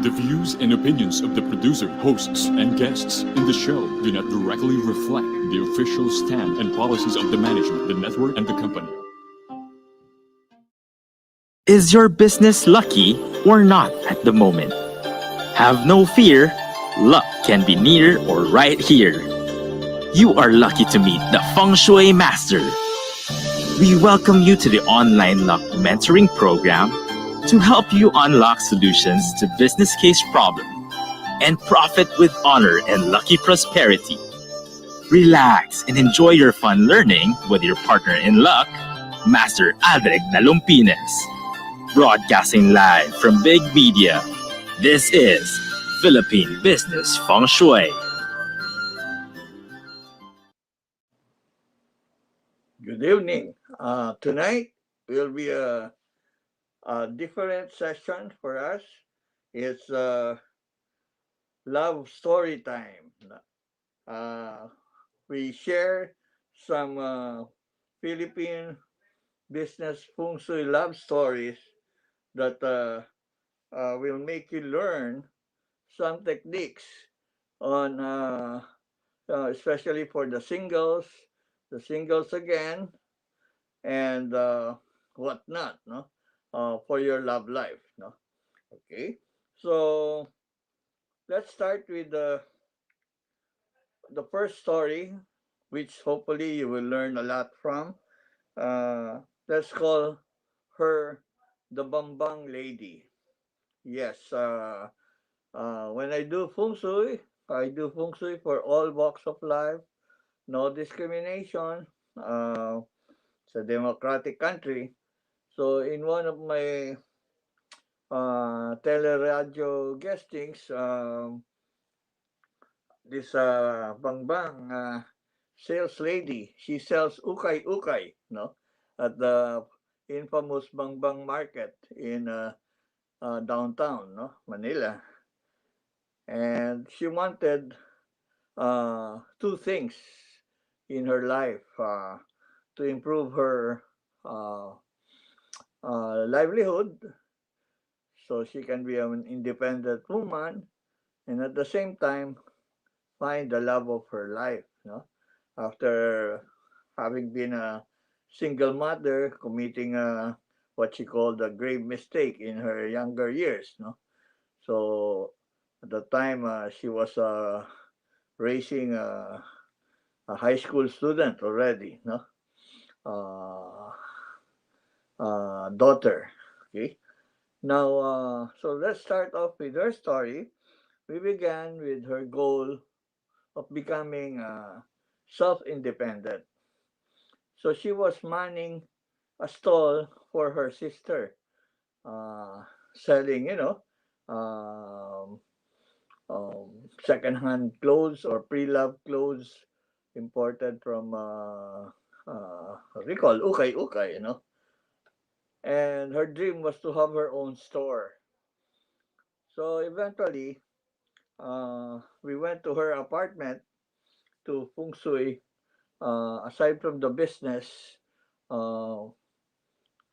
The views and opinions of the producer, hosts, and guests in the show do not directly reflect the official stand and policies of the management, the network, and the company. Is your business lucky or not at the moment? Have no fear, luck can be near or right here. You are lucky to meet the Feng Shui Master. We welcome you to the online luck mentoring program to help you unlock solutions to business case problem and profit with honor and lucky prosperity. Relax and enjoy your fun learning with your partner in luck, Master Aldric Nalumpines. Broadcasting live from Big Media, this is Philippine Business Feng Shui. Good evening. Tonight will be a different session for us. It's love story time. We share some Philippine business feng shui love stories that will make you learn some techniques on, especially for the singles again, and whatnot, no, for your love life, no. Okay, so let's start with the first story, which hopefully you will learn a lot from. Let's call her the Bambang Lady. Yes, when I do feng shui, I do feng shui for all walks of life, no discrimination. It's a democratic country. So in one of my teleradio guestings, this Bangbang sales lady, she sells ukay, no, at the infamous Bangbang Market in downtown, no, Manila. And she wanted two things in her life to improve her uh, livelihood, so she can be an independent woman, and at the same time find the love of her life, no? After having been a single mother, committing what she called a grave mistake in her younger years, no? So at the time she was raising a high school student already, no? Uh, Daughter. Okay. Now, so let's start off with her story. We began with her goal of becoming self-independent. So she was manning a stall for her sister, selling, um, second-hand clothes or pre-loved clothes imported from, what we call ukay, And her dream was to have her own store. So eventually, we went to her apartment to feng shui. Aside from the business, uh,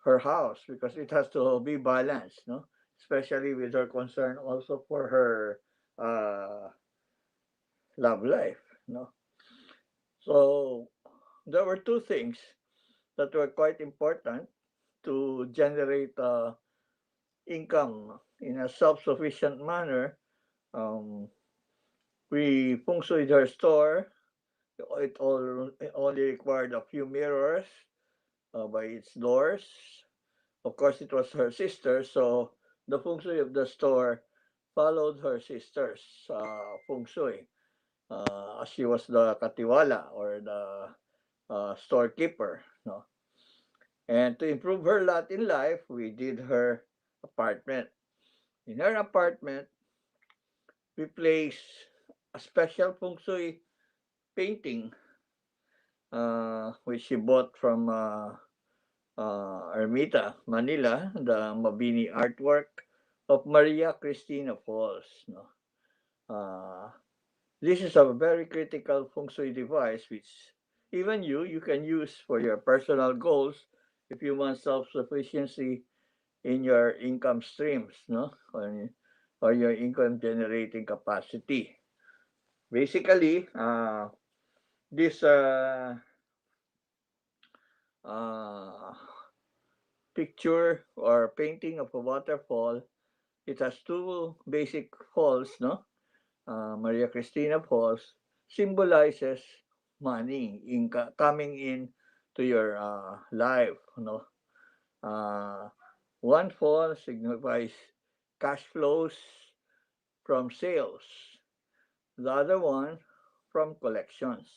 her house, because it has to be balanced, no? Especially with her concern also for her uh, love life, no? So there were two things that were quite important to generate income in a self-sufficient manner. Um, we feng shuied her store. It only required a few mirrors by its doors. Of course, it was her sister, so the feng shui of the store followed her sister's feng shui. She was the katiwala or the storekeeper. No? And to improve her lot in life, we did her apartment. In her apartment, we placed a special feng shui painting, which she bought from Ermita, Manila, the Mabini artwork of Maria Cristina Falls. No? Uh, this is a very critical feng shui device which even you can use for your personal goals if you want self-sufficiency in your income streams. No? or your income generating capacity. Basically, this uh, picture or painting of a waterfall, it has two basic falls, no? Maria Cristina Falls symbolizes money coming in to your life, no? Uh, one fall signifies cash flows from sales. The other one from collections.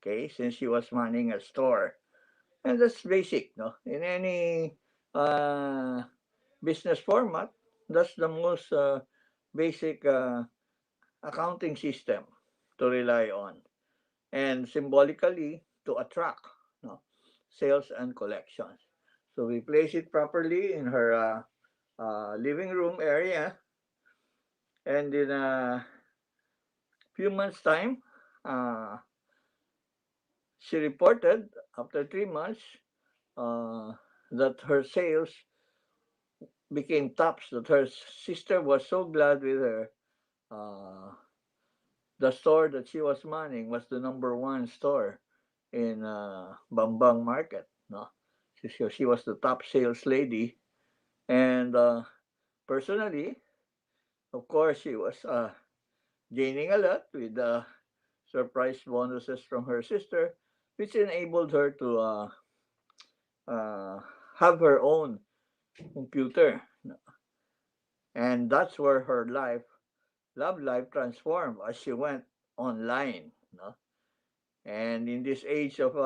Okay, since she was manning a store. And that's basic, no? In any uh, business format, that's the most basic accounting system to rely on. And symbolically, to attract, no? Sales and collections. So we place it properly in her living room area, and in a few months' time, uh, she reported after 3 months uh, that her sales became tops. That her sister was so glad with her. Uh, the store that she was manning was the number one store in Bambang Market. No, she was the top sales lady, and personally, of course, she was gaining a lot with the surprise bonuses from her sister, which enabled her to uh, have her own computer. And that's where her love life transformed as she went online. No? And in this age of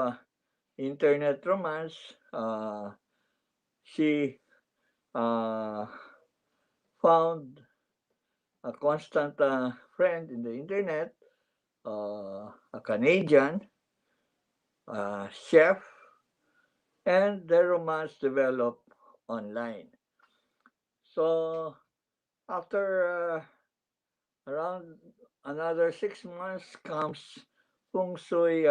internet romance, she uh, found a constant friend in the internet, a Canadian chef, and their romance developed online. So after around another 6 months comes Feng Shui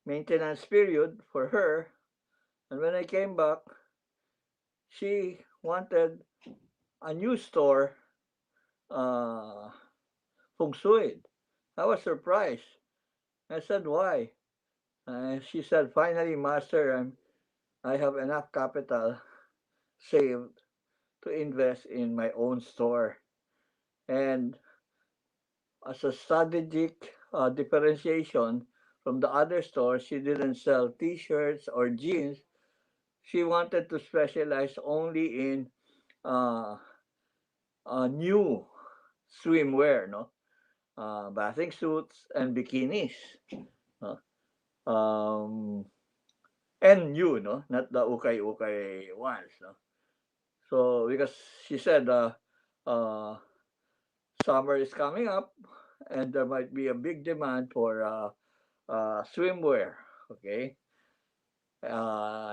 maintenance period for her. And when I came back, she wanted a new store uh, Feng Shui. I was surprised. I said, why? She said, finally, Master, I have enough capital saved to invest in my own store. And as a strategic differentiation from the other stores, she didn't sell t-shirts or jeans. She wanted to specialize only in uh, new swimwear, no, bathing suits and bikinis, no? And new, no, not the ukay ones, no. So because she said uh, summer is coming up, and there might be a big demand for swimwear. Okay,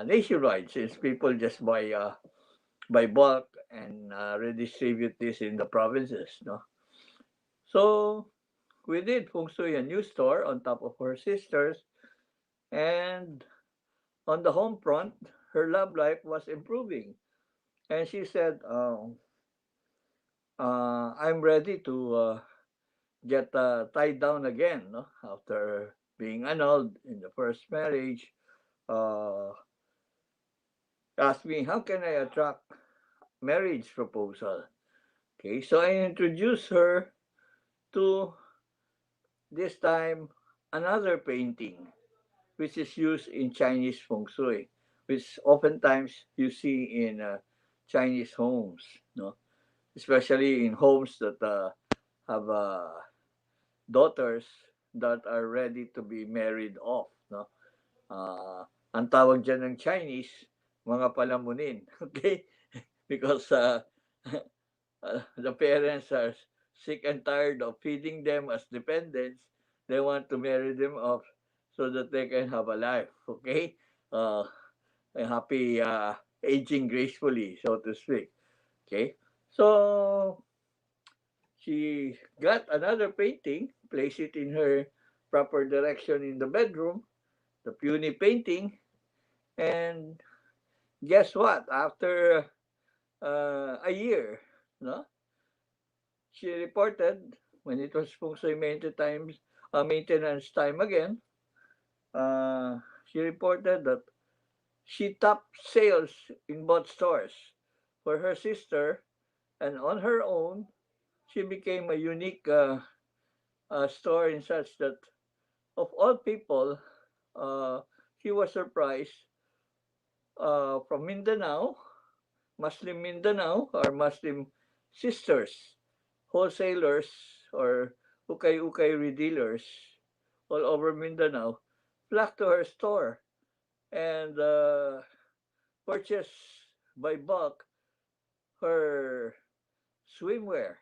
nationwide, since people just buy bulk and redistribute this in the provinces. No, so we did Feng Shui a new store on top of her sisters, and on the home front, her love life was improving, and she said, "I'm ready to get tied down again, no? After being annulled in the first marriage." Uh, Asked me, how can I attract marriage proposal? Okay, so I introduced her to this time another painting which is used in Chinese feng shui, which oftentimes you see in Chinese homes, no, especially in homes that have daughters that are ready to be married off, no. Ang tawag dyan ng Chinese, mga palamunin, okay? Because the parents are sick and tired of feeding them as dependents. They want to marry them off so that they can have a life, okay? A happy aging gracefully, so to speak, okay? So she got another painting, placed it in her proper direction in the bedroom, the puny painting, and guess what? After a year, no? She reported when it was Feng Shui maintenance time again. She reported that she topped sales in both stores. For her sister and on her own, she became a unique store in such that of all people, uh, she was surprised from Mindanao, Muslim Mindanao, or Muslim sisters, wholesalers, or ukay-ukay redealers all over Mindanao flocked to her store and purchased by bulk her swimwear.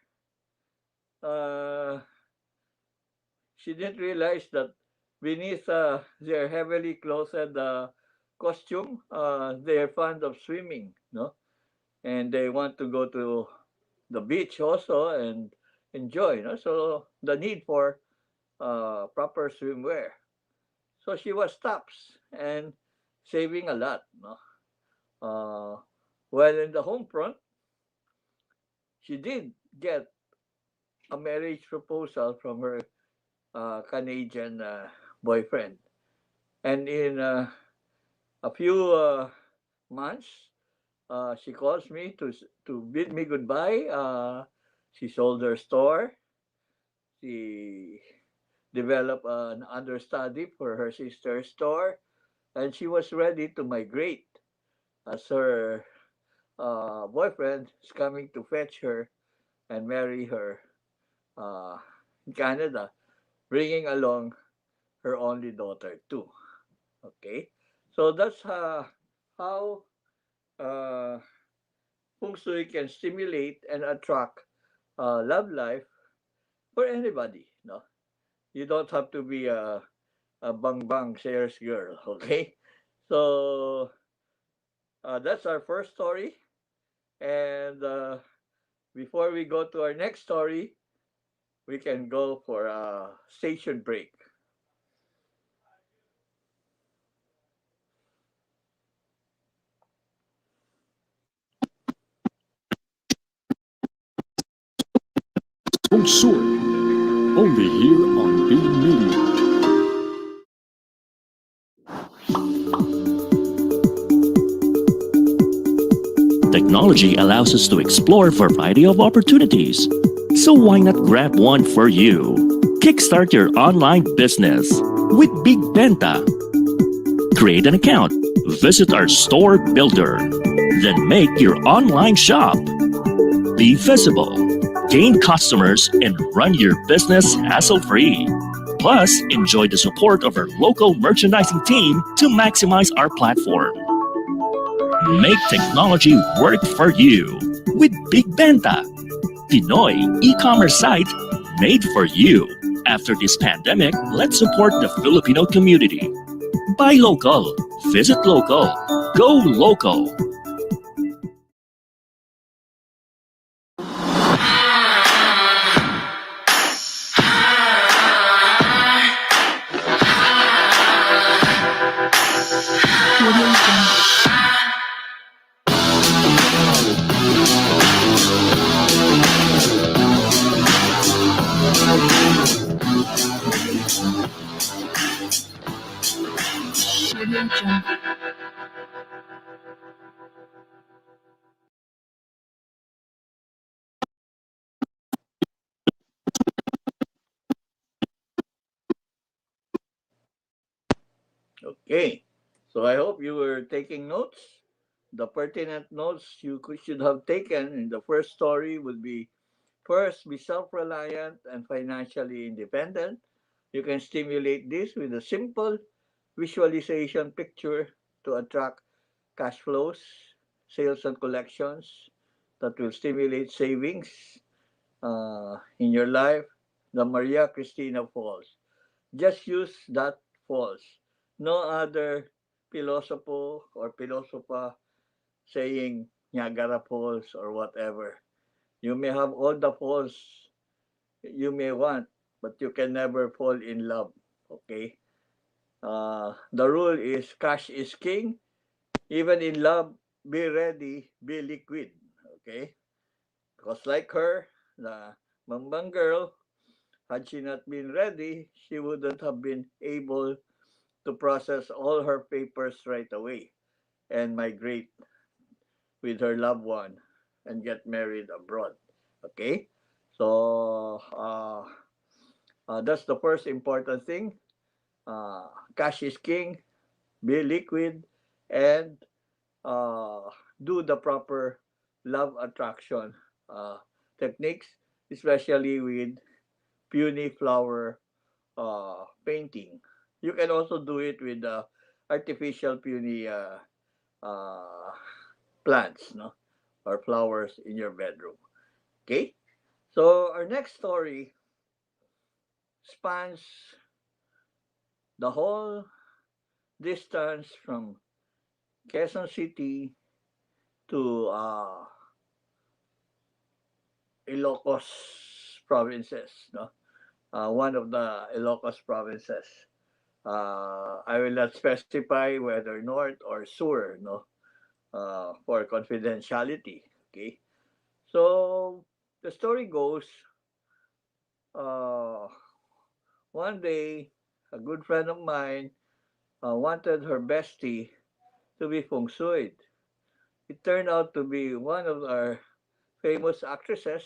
Uh, she didn't realize that beneath their heavily clothed costume, they're fond of swimming, no? And they want to go to the beach also and enjoy, no? So the need for proper swimwear. So she was tops and saving a lot, no? While in the home front, she did get a marriage proposal from her Canadian boyfriend. And in a few months, she calls me to bid me goodbye. She sold her store. She developed an understudy for her sister's store, and she was ready to migrate as her boyfriend is coming to fetch her and marry her uh, in Canada, bringing along her only daughter too. Okay, so that's how uh, Feng Shui can stimulate and attract love life for anybody. No, you don't have to be a Bambang sales girl. Okay, so that's our first story, and before we go to our next story, we can go for a station break. Feng Shui, only here on Big Media. Technology allows us to explore a variety of opportunities. So why not grab one for you? Kickstart your online business with Big Benta. Create an account, visit our store builder, then make your online shop. Be visible, gain customers, and run your business hassle-free. Plus, enjoy the support of our local merchandising team to maximize our platform. Make technology work for you with Big Benta, Pinoy e-commerce site made for you. After this pandemic, let's support the Filipino community. Buy local, visit local, go local. Okay, so I hope you were taking notes. The pertinent notes should have taken in the first story would be: first, be self reliant and financially independent. You can stimulate this with a simple visualization picture to attract cash flows, sales, and collections that will stimulate savings in your life. The Maria Cristina Falls. Just use that falls. No other philosopher or philosopher saying Niagara Falls or whatever. You may have all the falls you may want, but you can never fall in love. Okay? The rule is cash is king. Even in love, be ready, be liquid. Okay? Because like her, the Bambang girl, had she not been ready, she wouldn't have been able to process all her papers right away and migrate with her loved one and get married abroad. Okay? So, that's the first important thing. Cash is king, be liquid, and uh, do the proper love attraction uh, techniques, especially with puny flower painting. You can also do it with artificial puny uh, plants, no, or flowers in your bedroom. Okay. So our next story spans the whole distance from Quezon City to Ilocos provinces, no? One of the Ilocos provinces. I will not specify whether north or sur, no, for confidentiality. Okay. So the story goes, uh, one day, a good friend of mine wanted her bestie to be feng shui. It turned out to be one of our famous actresses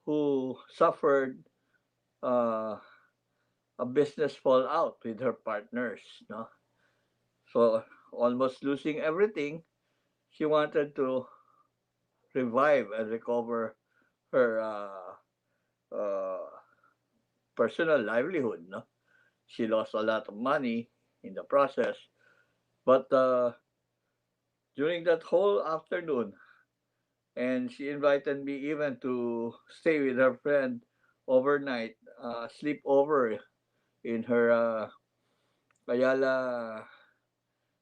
who suffered uh, a business fallout with her partners. No? So, almost losing everything, she wanted to revive and recover her personal livelihood. No? She lost a lot of money in the process. But during that whole afternoon, and she invited me even to stay with her friend overnight, sleep over in her Ayala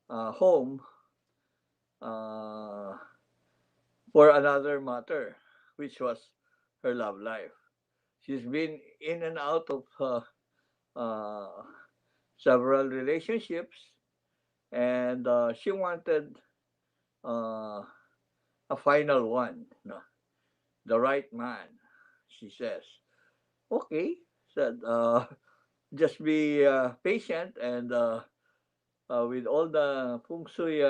home uh, for another matter, which was her love life. She's been in and out of uh, several relationships, and she wanted uh, a final one, no? The right man, she says. Okay, said, just be patient, and with all the feng shui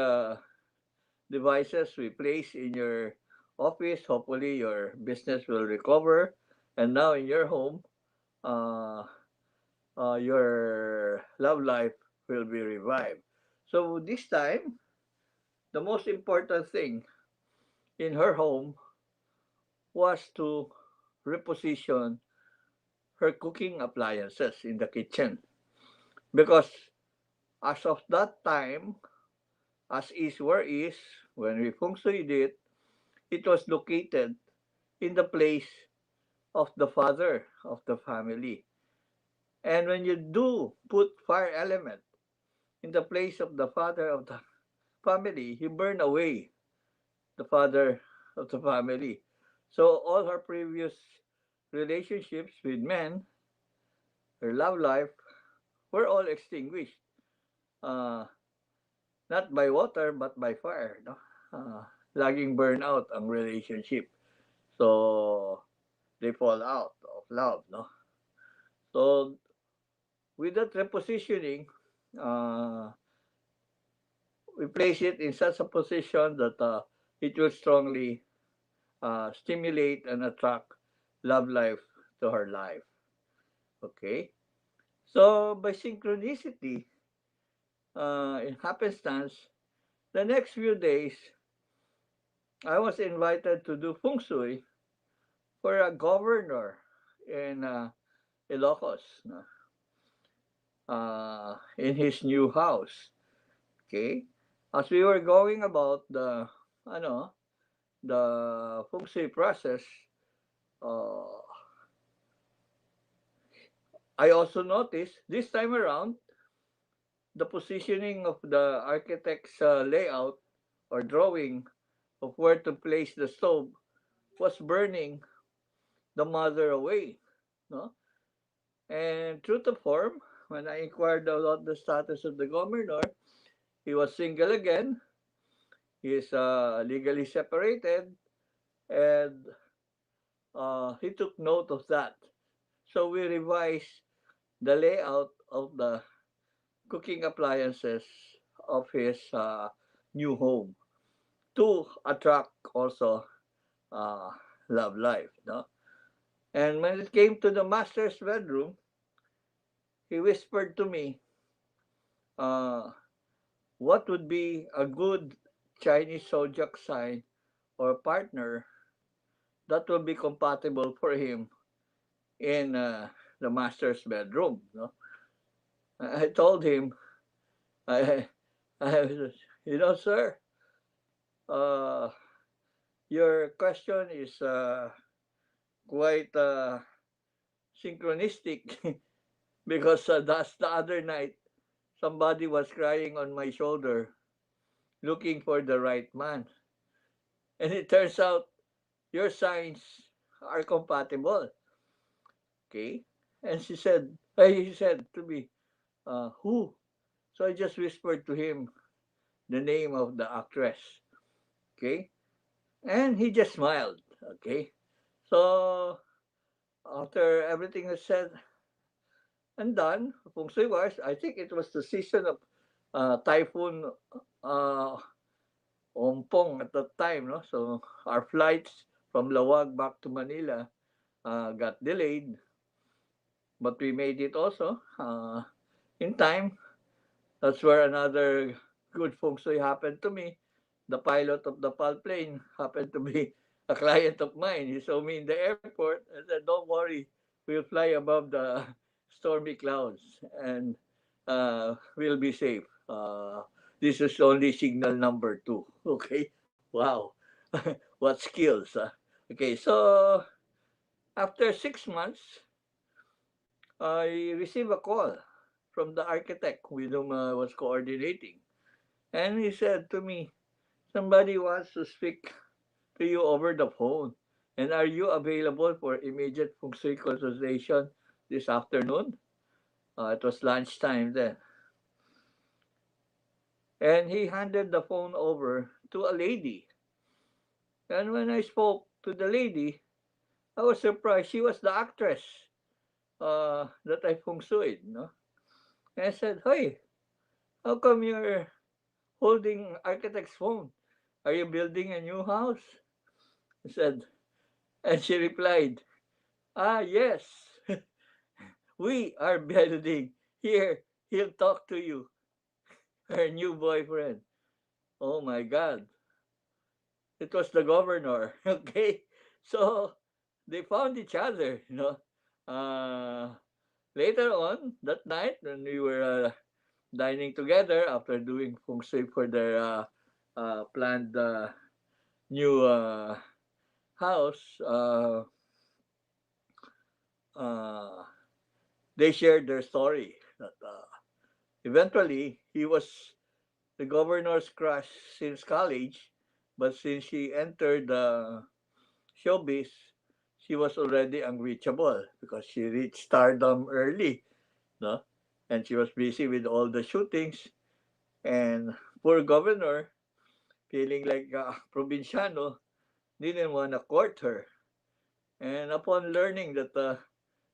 devices we place in your office, hopefully your business will recover. And now in your home, uh, your love life will be revived. So this time, the most important thing in her home was to reposition her cooking appliances in the kitchen. Because as of that time, as is where is, when we feng shui it was located in the place of the father of the family. And when you do put fire element in the place of the father of the family, you burn away the father of the family. So all her previous relationships with men, her love life, were all extinguished. Uh, Not by water, but by fire. No? Laging burnout ang relationship. So, they fall out of love. No? So, with that repositioning, uh, we place it in such a position that it will strongly stimulate and attract love life to her life. Okay? So, by synchronicity, in happenstance, the next few days, I was invited to do feng shui for a governor in Ilocos, no? In his new house. Okay, as we were going about ano, the feng shui process, uh, I also noticed this time around the positioning of the architect's layout or drawing of where to place the stove was burning the mother away. No? And true to form, when I inquired about the status of the governor, he was single again. He is legally separated, and he took note of that. So we revised the layout of the cooking appliances of his new home to attract also uh, love life. No? And when it came to the master's bedroom, he whispered to me, uh, what would be a good Chinese zodiac sign or partner that will be compatible for him in the master's bedroom. No? I told him, I, I, sir, uh, your question is quite synchronistic because that's the other night somebody was crying on my shoulder looking for the right man. And it turns out your signs are compatible. Okay? And he said to me, who? So I just whispered to him the name of the actress. Okay? And he just smiled. Okay? So after everything was said and done, Feng Shui wise, I think it was the season of Typhoon uh, Ompong at that time. No? So our flights from Lawag back to Manila got delayed, but we made it also in time. That's where another good Feng Shui happened to me. The pilot of the PAL plane happened to be a client of mine. He saw me in the airport and said, don't worry, we'll fly above the stormy clouds and we'll be safe. This is only signal number 2. Okay? Wow. What skills. Okay, so after 6 months, I received a call from the architect with whom I was coordinating. And he said to me, somebody wants to speak to you over the phone. And are you available for immediate feng shui consultation this afternoon? It was lunchtime then. And he handed the phone over to a lady. And when I spoke to the lady, I was surprised. She was the actress that I feng shuied. No? And I said, hey, how come you're holding architect's phone? Are you building a new house? I said, and she replied, yes, we are building. Here, he'll talk to you. Her new boyfriend. Oh my God. It was the governor. Okay. So they found each other, Later on that night, when we were dining together after doing feng shui for their planned new house, uh, they shared their story. That eventually he was the governor's crush since college, but since she entered showbiz, she was already unreachable because she reached stardom early, no? And she was busy with all the shootings. And poor governor, feeling like a provinciano, didn't want to court her. And upon learning that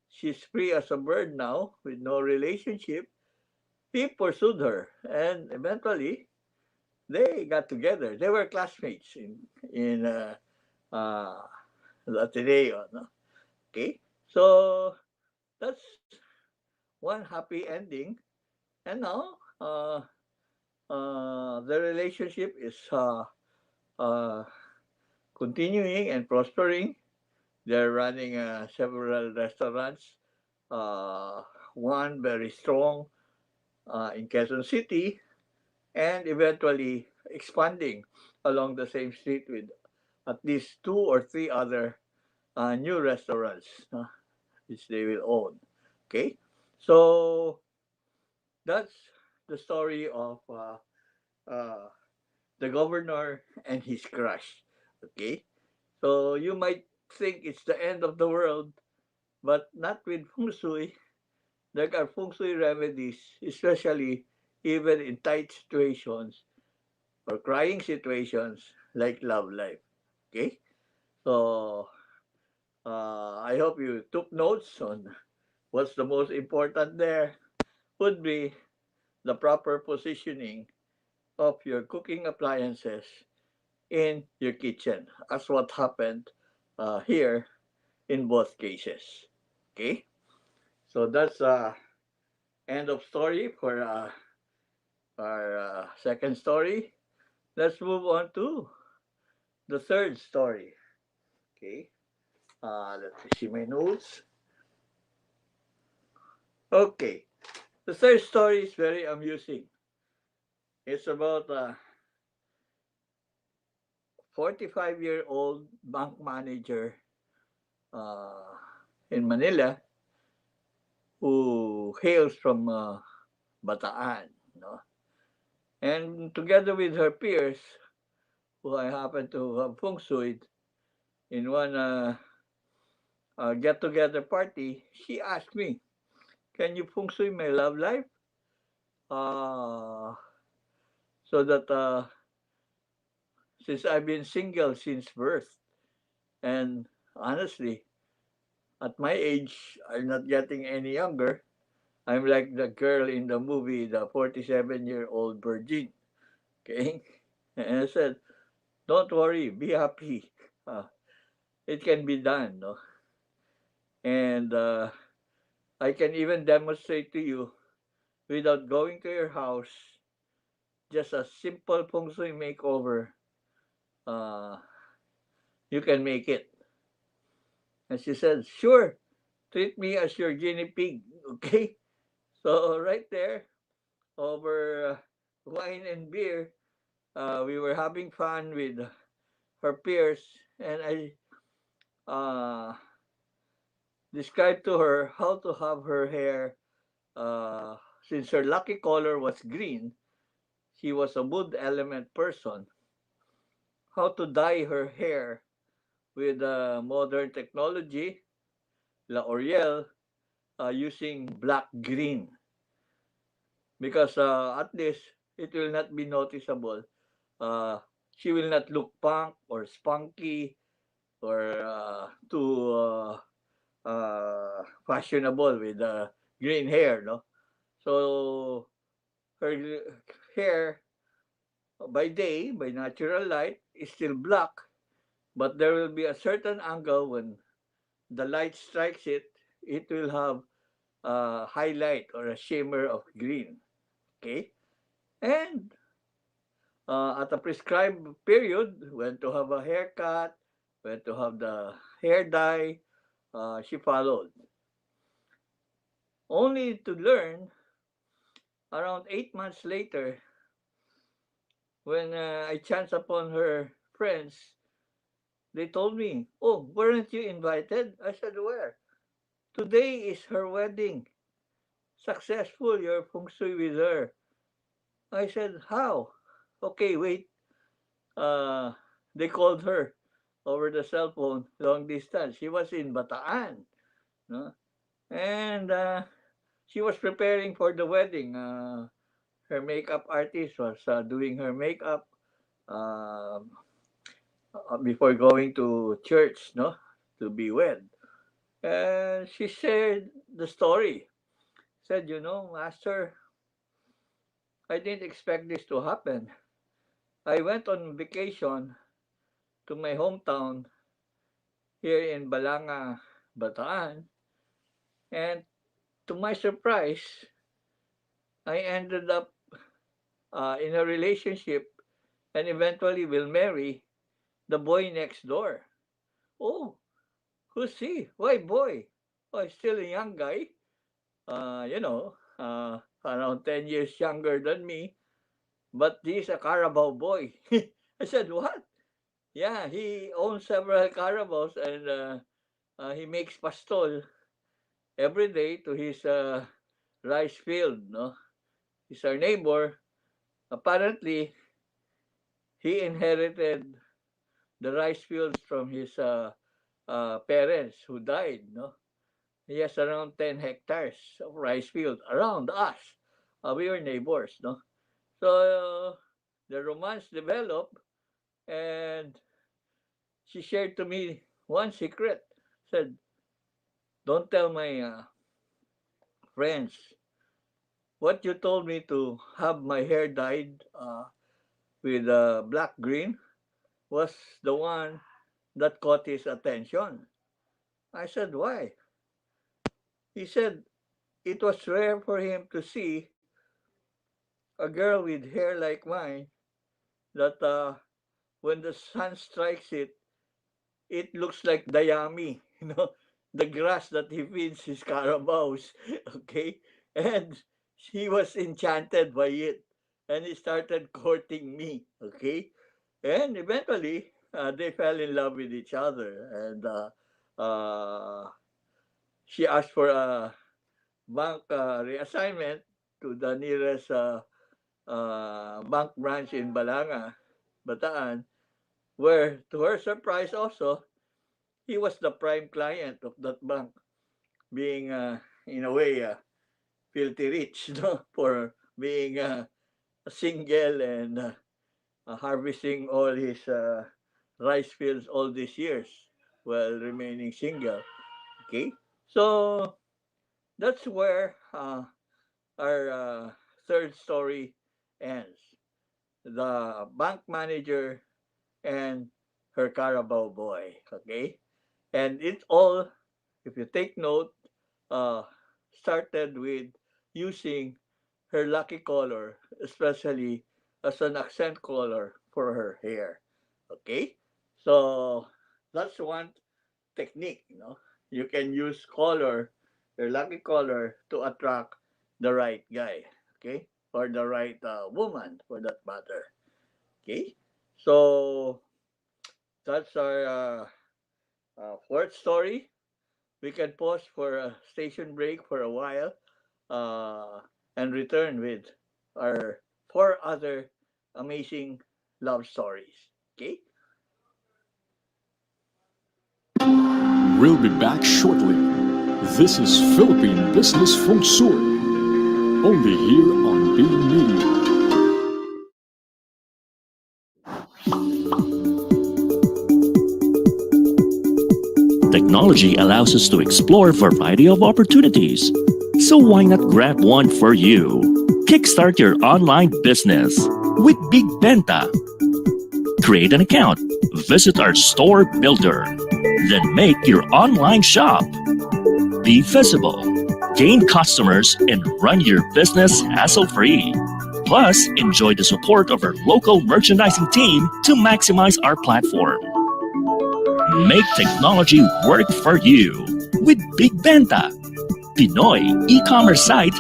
she's free as a bird now with no relationship, he pursued her. And eventually, they got together. They were classmates in uh, the Ateneo. No? Okay, so that's one happy ending. And now the relationship is uh, continuing and prospering. They're running several restaurants. Uh, one very strong in Quezon City, and eventually expanding along the same street with at least 2 or 3 other new restaurants which they will own. Okay, so that's the story of uh, the governor and his crush. Okay, so you might think it's the end of the world, but not with feng shui. There are feng shui remedies, especially even in tight situations or crying situations like love life. Okay? So I hope you took notes on what's the most important there would be the proper positioning of your cooking appliances in your kitchen, as what happened here in both cases. Okay, so that's end of story for our second story. Let's move on to the third story. Okay, let me see my notes. Okay, the third story is very amusing. It's about a 45-year-old bank manager uh, in Manila who hails from Bataan. No? And together with her peers, who I happen to have feng shui in one get-together party, she asked me, "Can you feng shui my love life?" Uh, so that since I've been single since birth, and honestly, at my age, I'm not getting any younger. I'm like the girl in the movie, the 47-year-old virgin. Okay? And I said, don't worry, be happy. Uh, it can be done. No? And I can even demonstrate to you without going to your house, just a simple feng shui makeover. Uh, you can make it. And she said, sure, treat me as your guinea pig. Okay? So right there, over wine and beer, we were having fun with her peers, and I uh, described to her how to have her hair. Since her lucky color was green, she was a wood element person. How to dye her hair with modern technology, La Oriel, using black green, because at least it will not be noticeable. Uh, she will not look punk or spunky or too fashionable with green hair, no? So her hair by day, by natural light, is still black, but there will be a certain angle when the light strikes it, it will have a highlight or a shimmer of green. Okay? And at a prescribed period, when to have a haircut, when to have the hair dye, she followed. Only to learn around 8 months later, when I chanced upon her friends, they told me, "Oh, weren't you invited?" I said, "Where?" "Today is her wedding. Successful, your feng shui with her." I said, "How?" "Okay, wait." Uh, they called her over the cell phone, long distance. She was in Bataan, no? And she was preparing for the wedding. Her makeup artist was doing her makeup uh, before going to church, no, to be wed. And she shared the story. Said, Master, I didn't expect this to happen. I went on vacation to my hometown here in Balanga, Bataan, and to my surprise, I ended up in a relationship and eventually will marry the boy next door. Oh, who's he? Why boy? Oh, he's still a young guy. Around 10 years younger than me, but he's a Carabao boy. I said, what? Yeah, he owns several Carabaos, and he makes pastol every day to his rice field. No, he's our neighbor. Apparently, he inherited the rice fields from his parents who died. No, he has around 10 hectares of rice field around us. We were neighbors. No, so the romance developed, and she shared to me one secret. Said, "Don't tell my friends what you told me to have my hair dyed with black green was the one that caught his attention." I said, "Why?" He said, "It was rare for him to see a girl with hair like mine that when the sun strikes it, it looks like dayami, the grass that he feeds his carabaos." Okay? And he was enchanted by it. And he started courting me. Okay? And eventually, they fell in love with each other. And uh, she asked for a bank reassignment to the nearest bank branch in Balanga, Bataan, where, to her surprise also, he was the prime client of that bank, being, in a way, filthy rich, for being single and harvesting all his rice fields all these years while remaining single. Okay, so that's where our third story ends. The bank manager and her Carabao boy. Okay, and it all, if you take note, uh, started with using her lucky color, especially as an accent color for her hair. Okay, so that's one technique. You can use color, your lucky color, to attract the right guy. Okay, or the right woman for that matter. Okay, so that's our fourth story. We can pause for a station break for a while uh, and return with our four other amazing love stories. Okay? We'll be back shortly. This is Philippine Business Feng Shui, only here on Being Media. Technology allows us to explore a variety of opportunities. So why not grab one for you? Kickstart your online business with Big Benta. Create an account, visit our store builder, then make your online shop. Be visible, gain customers, and run your business hassle-free. Plus, enjoy the support of our local merchandising team to maximize our platform. Make technology work for you with Big Benta, Pinoy e-commerce site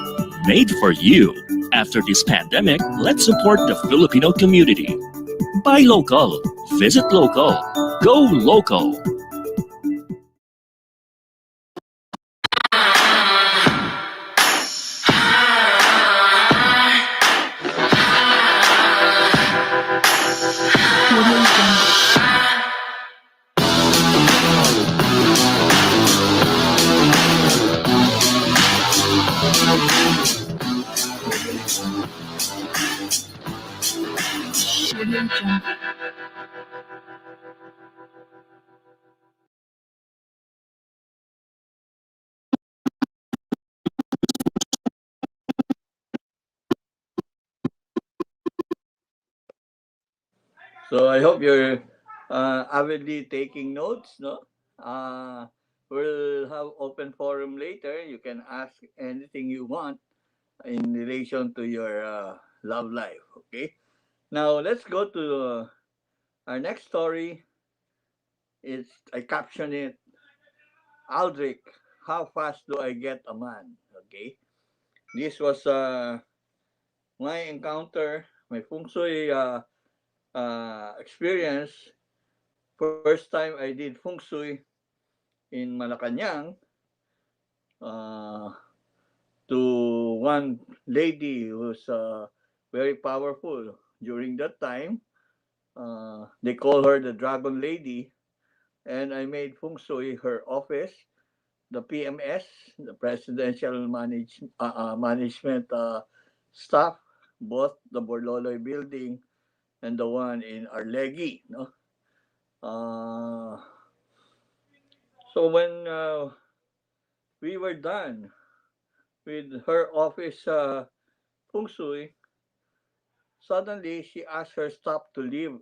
made for you. After this pandemic, let's support the Filipino community. Buy local, visit local, go local. So I hope you're avidly taking notes, no? We'll have open forum later. You can ask anything you want in relation to your love life, okay? Now let's go to our next story. I caption it, Aldric, how fast do I get a man? Okay. This was my encounter, my feng shui experience. First time I did feng shui in Malacanang uh, to one lady who's very powerful during that time. They call her the Dragon Lady, and I made feng shui her office, the PMS, the Presidential Management staff, both the Borloloy building and the one in Arlegui. No? Uh, so when we were done with her office feng shui, suddenly she asked her staff to leave.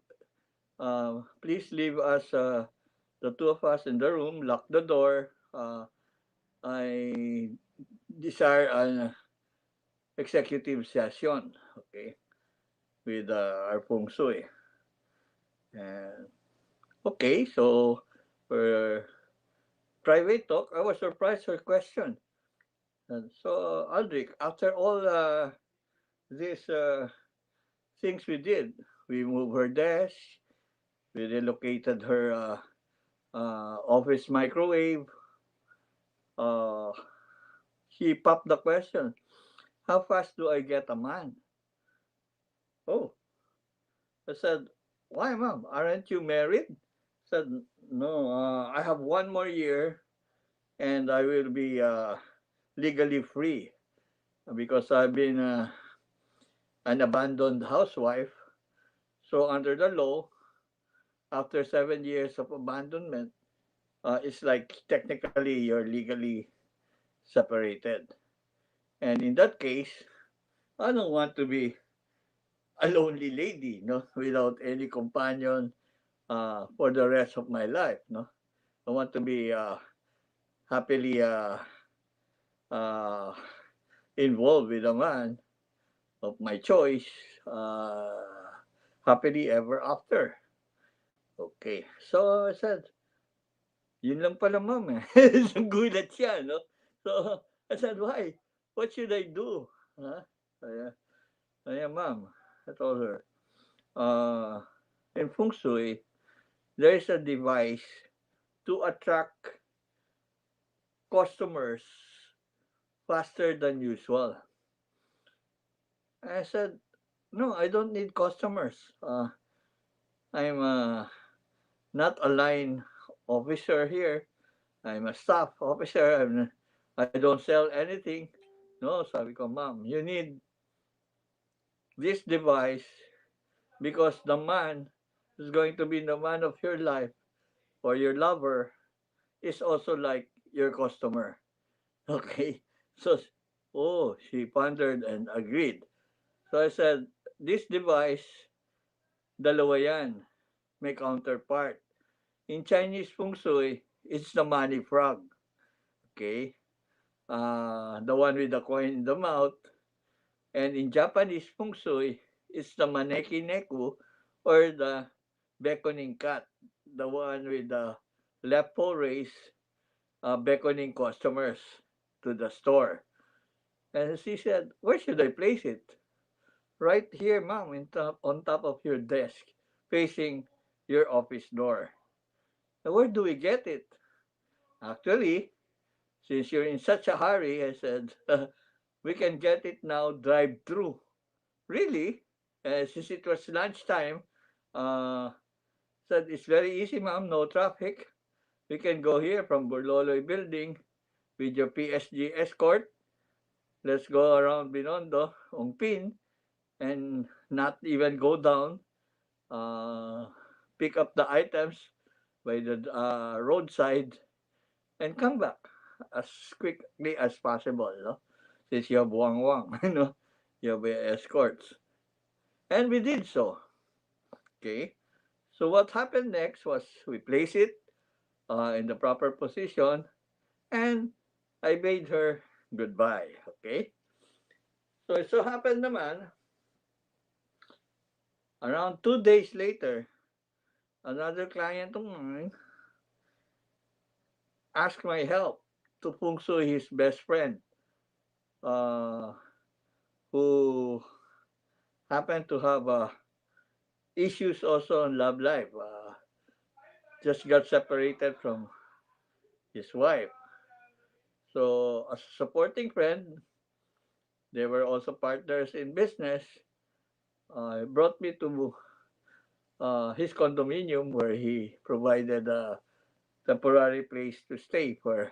Please leave us, the two of us in the room, lock the door. I desire an executive session, okay, with our feng shui. And okay, so for private talk, I was surprised her question. And so, Aldric, after all these things we did, we moved her desk, we relocated her office microwave. Uh, he popped the question, how fast do I get a man? Oh, I said, why, ma'am? Aren't you married? I said, no, I have one more year and I will be legally free because I've been an abandoned housewife. So under the law, after 7 years of abandonment, it's like technically you're legally separated. And in that case, I don't want to be a lonely lady, no, without any companion for the rest of my life, no. I want to be happily uh, involved with a man of my choice, happily ever after. Okay, so I said, yun lang pala, ma'am, eh. Nagulat siya, no? So, I said, why? What should I do? Huh? Ayan, ayan, ma'am. I told her, uh, in Feng Shui, there is a device to attract customers faster than usual. I said, no, I don't need customers. I'm not a line officer here. I'm a staff officer. I don't sell anything. No, sabi ko, ma'am, you need this device because the man who's going to be the man of your life or your lover is also like your customer. Okay. So, oh, she pondered and agreed. So I said, this device, dalawa yan. May counterpart. In Chinese Feng Shui, it's the money frog. Okay. The one with the coin in the mouth. And in Japanese Feng Shui, it's the maneki neku or the beckoning cat. The one with the left paw raised, beckoning customers to the store. And she said, where should I place it? Right here, ma'am, on top of your desk, facing your office door. Now, where do we get it? Actually, since you're in such a hurry, I said, we can get it now drive through. Really? Since it was lunchtime, uh, said it's very easy, ma'am, no traffic. We can go here from Burloloy building with your PSG escort. Let's go around Binondo, Ongpin, and not even go down. Uh, Pick up the items by the roadside and come back as quickly as possible, no? Since you have Wang Wang, you know, you have escorts. And we did so. Okay. So what happened next was we placed it in the proper position and I bade her goodbye. Okay. So it so happened naman, around 2 days later, another client of mine asked my help to feng shui his best friend, uh, who happened to have issues also in love life. Just got separated from his wife. So, as a supporting friend, they were also partners in business. He brought me to his condominium where he provided a temporary place to stay for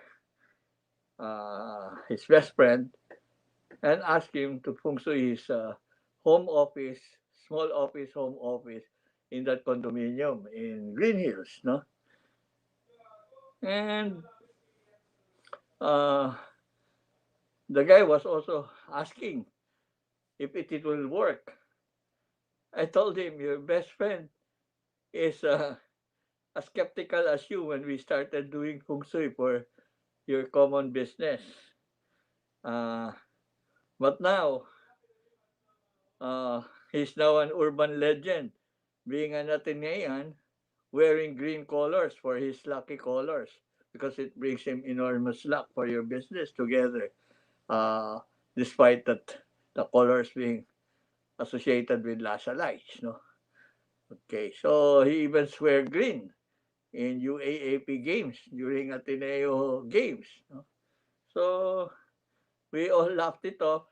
his best friend and asked him to feng shui his home office, small office, home office in that condominium in Green Hills, no? And uh, the guy was also asking if it will work. I told him, your best friend is as skeptical as you when we started doing feng shui for your common business. Uh, but now, uh, he's now an urban legend, being an Atenean, wearing green colors for his lucky colors because it brings him enormous luck for your business together, uh, despite that the colors being associated with Lhasa lights. No? Okay, so he even swear green in UAAP games during Ateneo games. No? So we all laughed it off,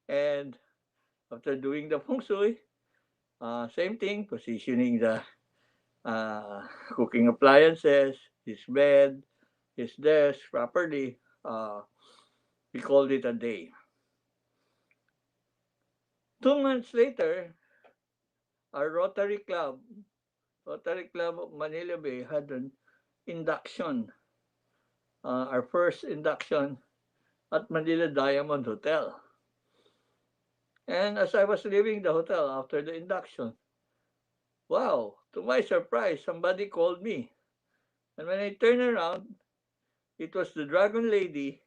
and after doing the feng shui, same thing, positioning the uh, cooking appliances, his bed, his desk properly. We called it a day. 2 months later, our Rotary Club of Manila Bay, had an induction, our first induction at Manila Diamond Hotel. And as I was leaving the hotel after the induction, wow, to my surprise, somebody called me. And when I turned around, it was the Dragon Lady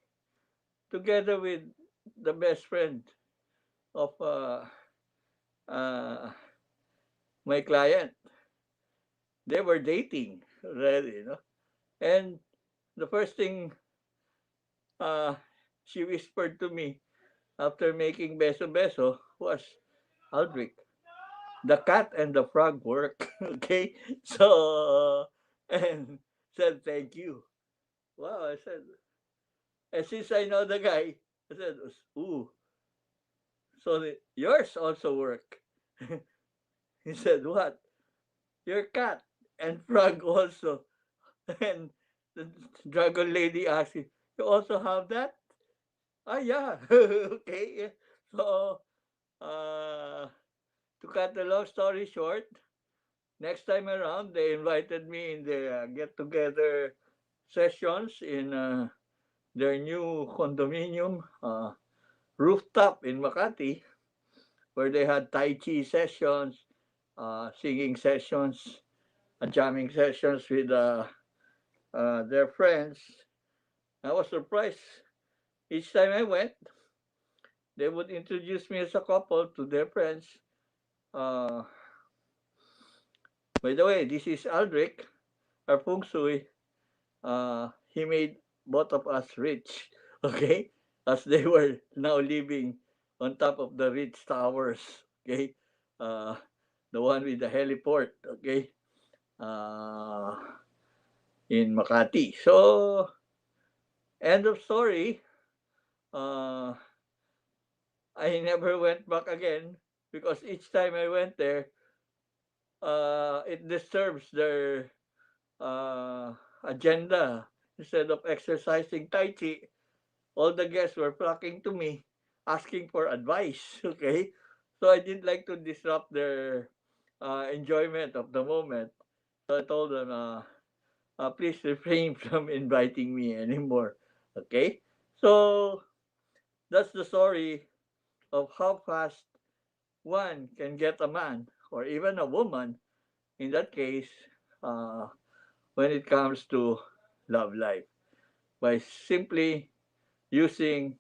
together with the best friend of uh, my client. They were dating already, you know. And the first thing uh, she whispered to me after making beso beso was, Aldric, the cat and the frog work. Okay, so and said thank you. Wow, I said, and since I know the guy, I said, ooh, so yours also work. He said, what? Your cat and frog also. And the dragon lady asked him, you also have that? Ah, yeah. Okay. Yeah. So, uh, to cut the long story short, next time around, they invited me in the get together sessions in their new condominium rooftop in Makati, where they had Tai Chi sessions, singing sessions, jamming sessions with their friends. I was surprised. Each time I went, they would introduce me as a couple to their friends. Uh, by the way, this is Aldric, our feng shui. He made both of us rich, okay? As they were now living on top of the rich towers, okay? Uh, the one with the heliport, okay? Uh, in Makati. So, end of story. Uh, I never went back again because each time I went there, it disturbs their agenda. Instead of exercising Tai Chi, all the guests were flocking to me asking for advice. Okay. So I didn't like to disrupt their enjoyment of the moment. So I told them, please refrain from inviting me anymore. Okay. So that's the story of how fast one can get a man or even a woman in that case uh, when it comes to love life by simply using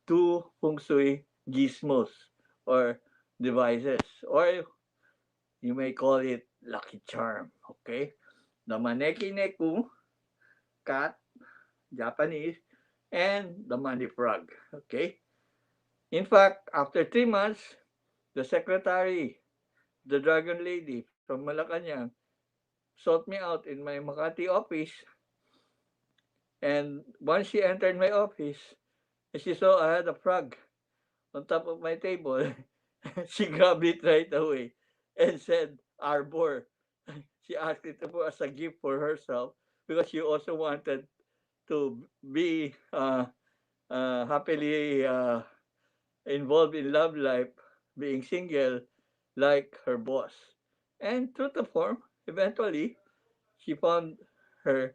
two feng shui gizmos or devices, or you may call it lucky charm. Okay, the maneki neku, cat, Japanese, and the money frog. Okay, in fact, after 3 months, the secretary, the dragon lady from Malacanang, sought me out in my Makati office. And once she entered my office, she saw I had a frog on top of my table. She grabbed it right away and said, Arbor. She asked it as a gift for herself because she also wanted to be happily involved in love life, being single like her boss. And true to form, eventually she found her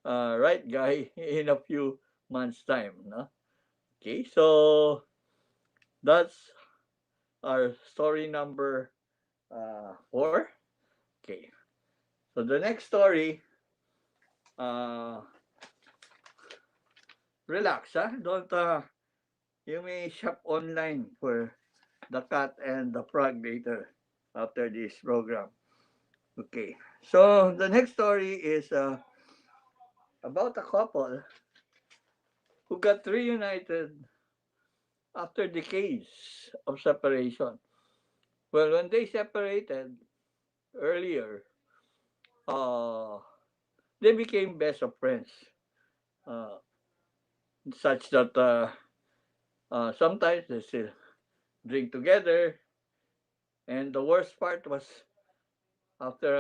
right guy in a few months' time. No? Okay, so that's our story number 4. Okay, so the next story, uh, relax, huh? Don't, you may shop online for the cat and the frog later after this program. Okay, so the next story is about a couple who got reunited after decades of separation. Well, when they separated earlier, uh, they became best of friends, uh, such that sometimes they still drink together. And the worst part was after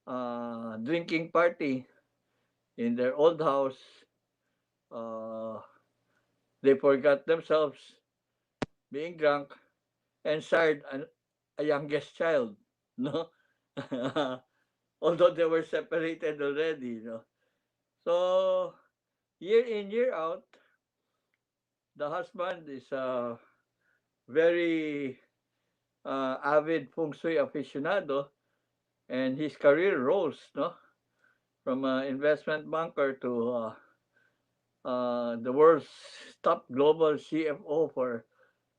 a drinking party in their old house, uh, they forgot themselves, being drunk, and sired a youngest child. No, although they were separated already. So year in year out, the husband is a very avid feng shui aficionado, and his career rose, no, from an investment banker to the world's top global CFO for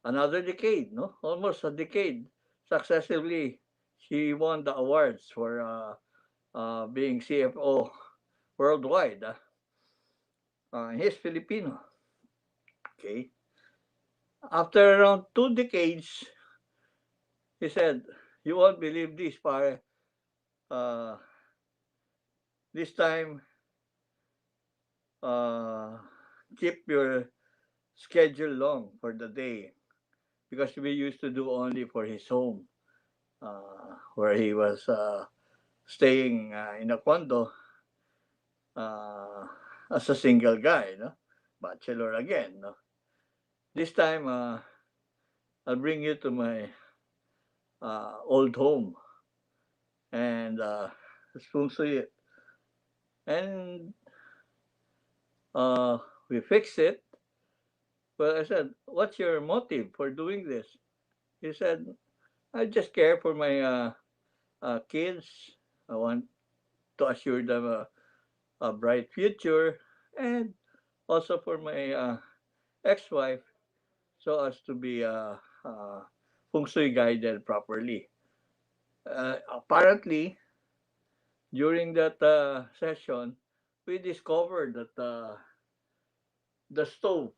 another decade, no, almost a decade. Successively, she won the awards for being CFO worldwide. He's Filipino. Okay. After around 2 decades, he said, "You won't believe this, pare. Uh, this time, uh, keep your schedule long for the day because we used to do only for his home, where he was staying in a condo uh, as a single guy, no, bachelor again. No, this time I'll bring you to my old home and feng shui it, and uh, we fix it." Well, I said, "What's your motive for doing this?" He said, "I just care for my kids. I want to assure them a bright future, and also for my ex-wife, so as to be feng shui guided properly." Apparently, during that session, we discovered that the stove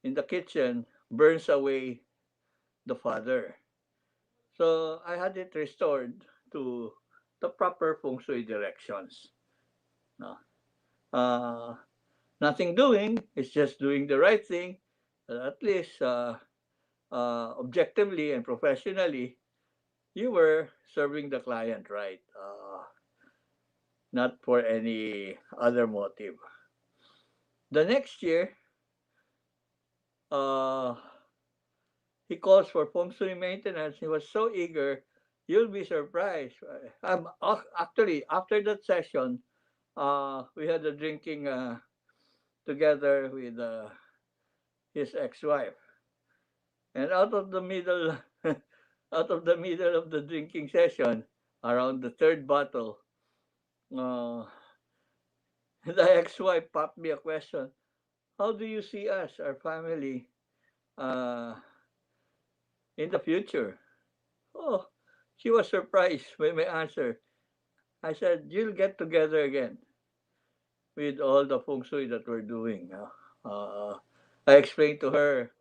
in the kitchen burns away the father. So I had it restored to the proper feng shui directions. No? Uh, Nothing doing, it's just doing the right thing. At least objectively and professionally, you were serving the client right, not for any other motive. The next year, uh, he calls for feng shui maintenance. He was so eager, you'll be surprised. Actually, after that session, we had a drinking together with his ex-wife, and out of the middle, out of the middle of the drinking session, around the third bottle, uh, the ex-wife popped me a question: "How do you see us, our family, uh, in the future?" Oh, she was surprised by my answer. I said, "You'll get together again with all the feng shui that we're doing." I explained to her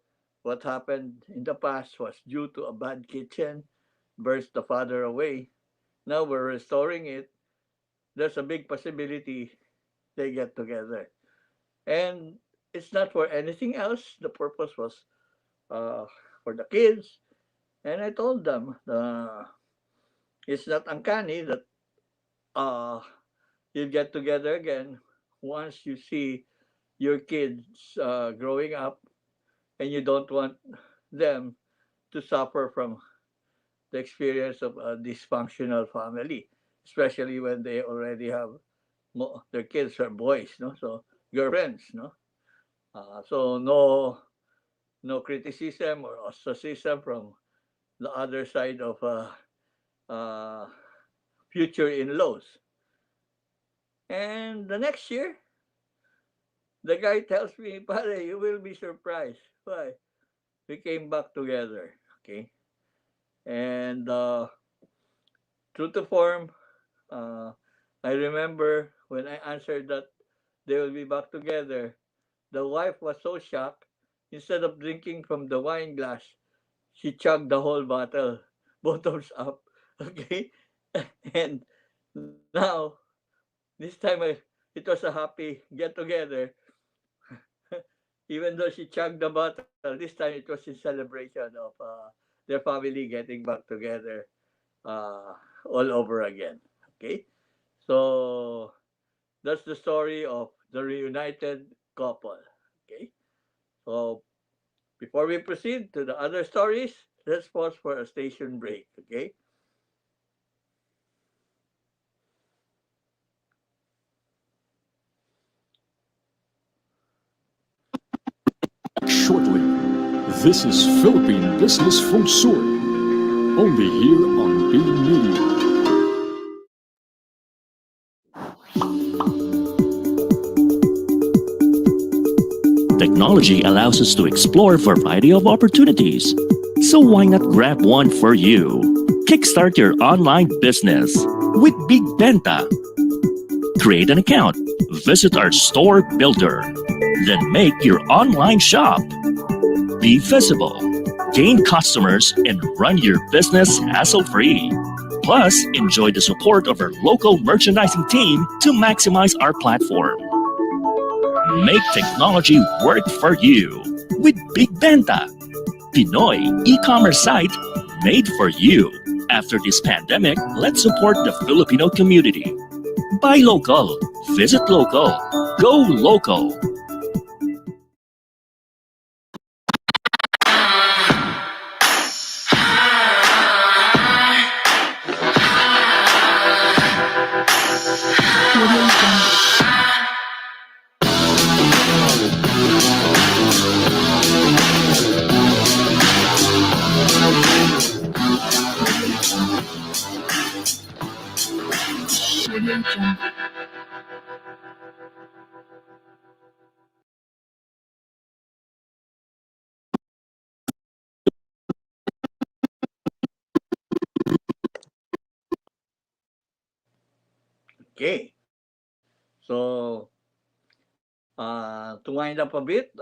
what happened in the past was due to a bad kitchen, burst the father away. Now we're restoring it. There's a big possibility they get together. And it's not for anything else. The purpose was uh, for the kids. And I told them it's not uncanny that uh, you get together again once you see your kids growing up, and you don't want them to suffer from the experience of a dysfunctional family, especially when they already have their kids are boys, no? So girlfriends, no? So no criticism or ostracism from the other side of uh, future in-laws. And the next year, the guy tells me, "Pare, you will be surprised." Why? We came back together. Okay. And true to form, uh, I remember when I answered that they will be back together, the wife was so shocked. Instead of drinking from the wine glass, she chugged the whole bottle, bottoms up. Okay. And now, this time it was a happy get together. Even though she chugged the bottle, this time it was in celebration of their family getting back together uh, all over again. Okay, so that's the story of the reunited couple. Okay, so before we proceed to the other stories, let's pause for a station break. Okay. Back shortly. This is Philippine Business Feng Shui, only here on Being Media. Technology allows us to explore a variety of opportunities. So why not grab one for you? Kickstart your online business with Big Benta. Create an account, visit our store builder, then make your online shop. Be visible, gain customers, and run your business hassle-free. Plus, enjoy the support of our local merchandising team to maximize our platform. Make technology work for you with Big Benta, Pinoy e-commerce site made for you. After this pandemic, let's support the Filipino community. Buy local, visit local, go local. Okay. So to wind up a bit,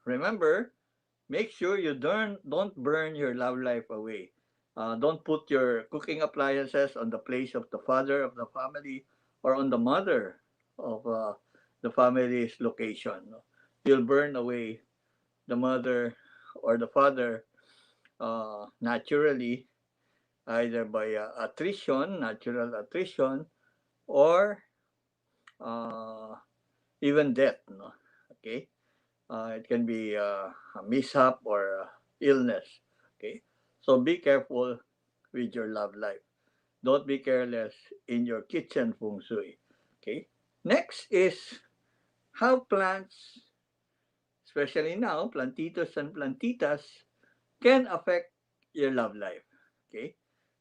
remember, make sure you don't burn your love life away. Don't put your cooking appliances on the place of the father of the family or on the mother of the family's location. You'll burn away the mother or the father naturally, either by attrition, natural attrition, or uh, even death. No? Okay. It can be a mishap or illness. Okay, so be careful with your love life. Don't be careless in your kitchen feng shui. Okay. Next is how plants, especially now, plantitos and plantitas, can affect your love life. Okay.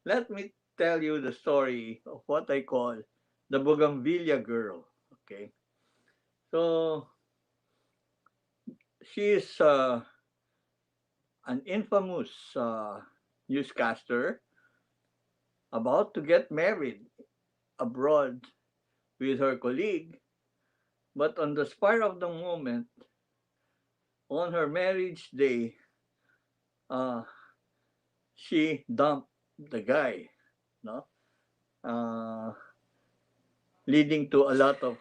Let me tell you the story of what I call the Bougainvillea Girl. Okay. So she is an infamous newscaster about to get married abroad with her colleague, but on the spur of the moment, on her marriage day, uh, she dumped the guy, no? Uh, Leading to a lot of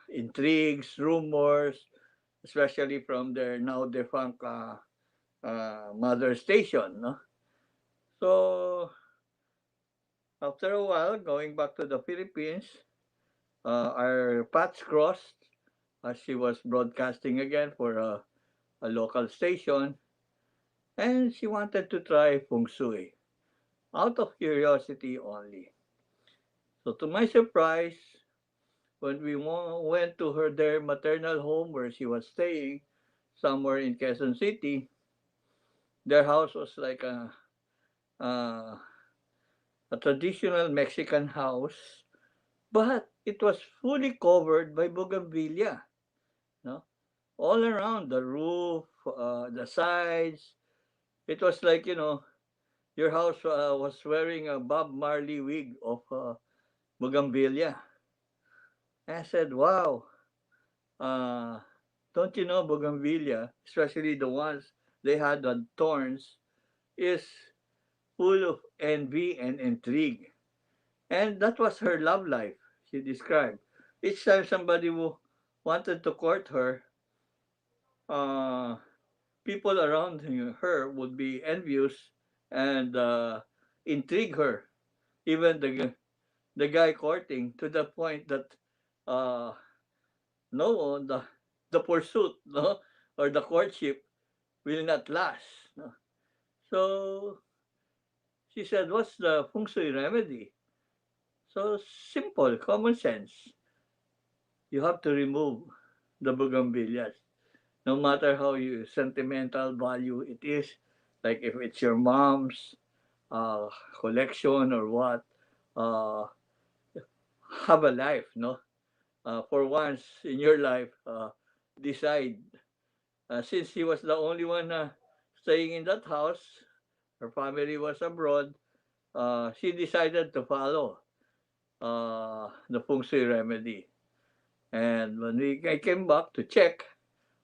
intrigues, rumors, especially from their now defunct mother station, no? So after a while, going back to the Philippines, our paths crossed as she was broadcasting again for a local station, and she wanted to try feng shui. out of curiosity only. So to my surprise, when we went to their maternal home where she was staying, somewhere in Quezon City, their house was like uh, a traditional Mexican house, but it was fully covered by bougainvillea. No, all around the roof, the sides. It was like your house was wearing a Bob Marley wig of bougainvillea. And I said, "Wow, uh, don't you know bougainvillea, especially the ones they had on thorns, is full of envy and intrigue." And that was her love life, she described. Each time somebody who wanted to court her, uh, people around her would be envious and intrigue her. Even the guy courting, to the point that uh, no, the pursuit, no, or the courtship will not last. No? So she said, "What's the feng shui remedy?" So simple, common sense. You have to remove the bougainvilleas, no matter how you sentimental value it is. Like if it's your mom's uh, collection or what, uh, have a life, no? For once in your life, decide. Since he was the only one staying in that house, her family was abroad. She decided to follow the feng shui remedy. And when I came back to check,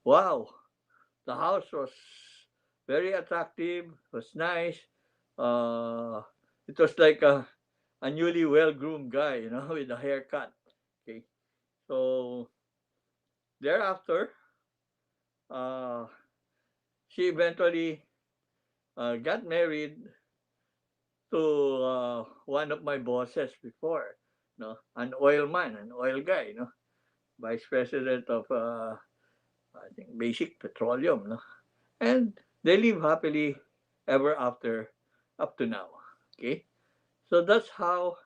wow, the house was very attractive, was nice. Uh, it was like a newly well-groomed guy, with a haircut. Okay, so thereafter, uh, she eventually got married to one of my bosses before, an oil man, an oil guy, vice president of I think Basic Petroleum, and they live happily ever after up to now. Okay, so that's how,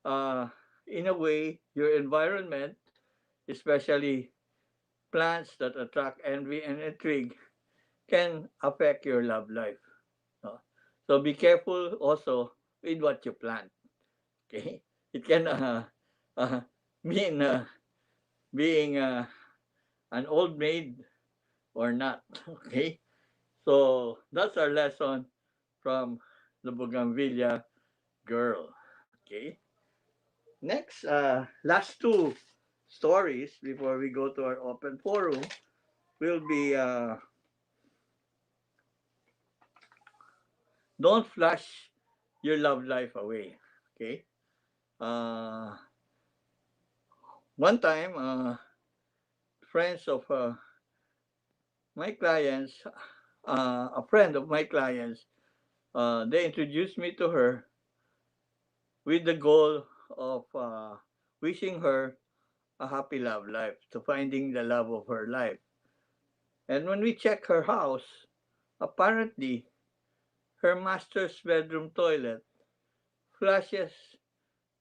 uh, in a way, your environment, especially plants that attract envy and intrigue, can affect your love life. No? So be careful also with what you plant. Okay, it can uh, mean being an old maid or not. Okay, so that's our lesson from the Bougainvillea Girl. Okay, next, last two stories before we go to our open forum will be don't flush your love life away. Okay, uh, one time, friends of my clients, a friend of my clients, they introduced me to her with the goal of wishing her a happy love life, to finding the love of her life. And when we check her house, apparently her master's bedroom toilet flushes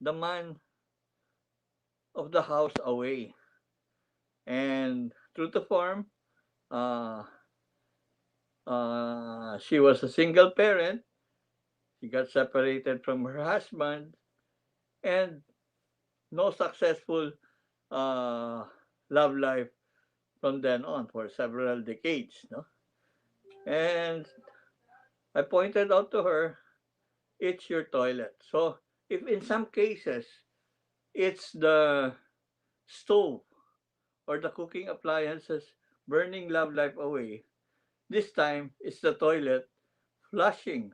the man of the house away. And true to form, uh, she was a single parent. She got separated from her husband, and no successful uh, love life from then on for several decades. No? And I pointed out to her, it's your toilet. So if in some cases it's the stove or the cooking appliances burning love life away, this time it's the toilet flushing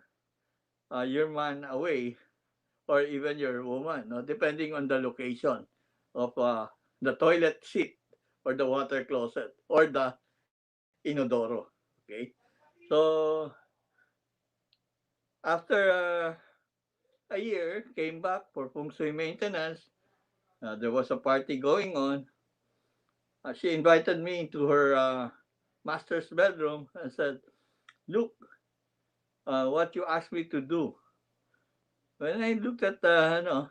your man away, or even your woman, no? Depending on the location of the toilet seat or the water closet or the inodoro. Okay, so after a year, came back for feng shui maintenance. There was a party going on. She invited me into her master's bedroom and said, "Look, what you asked me to do. when I looked at the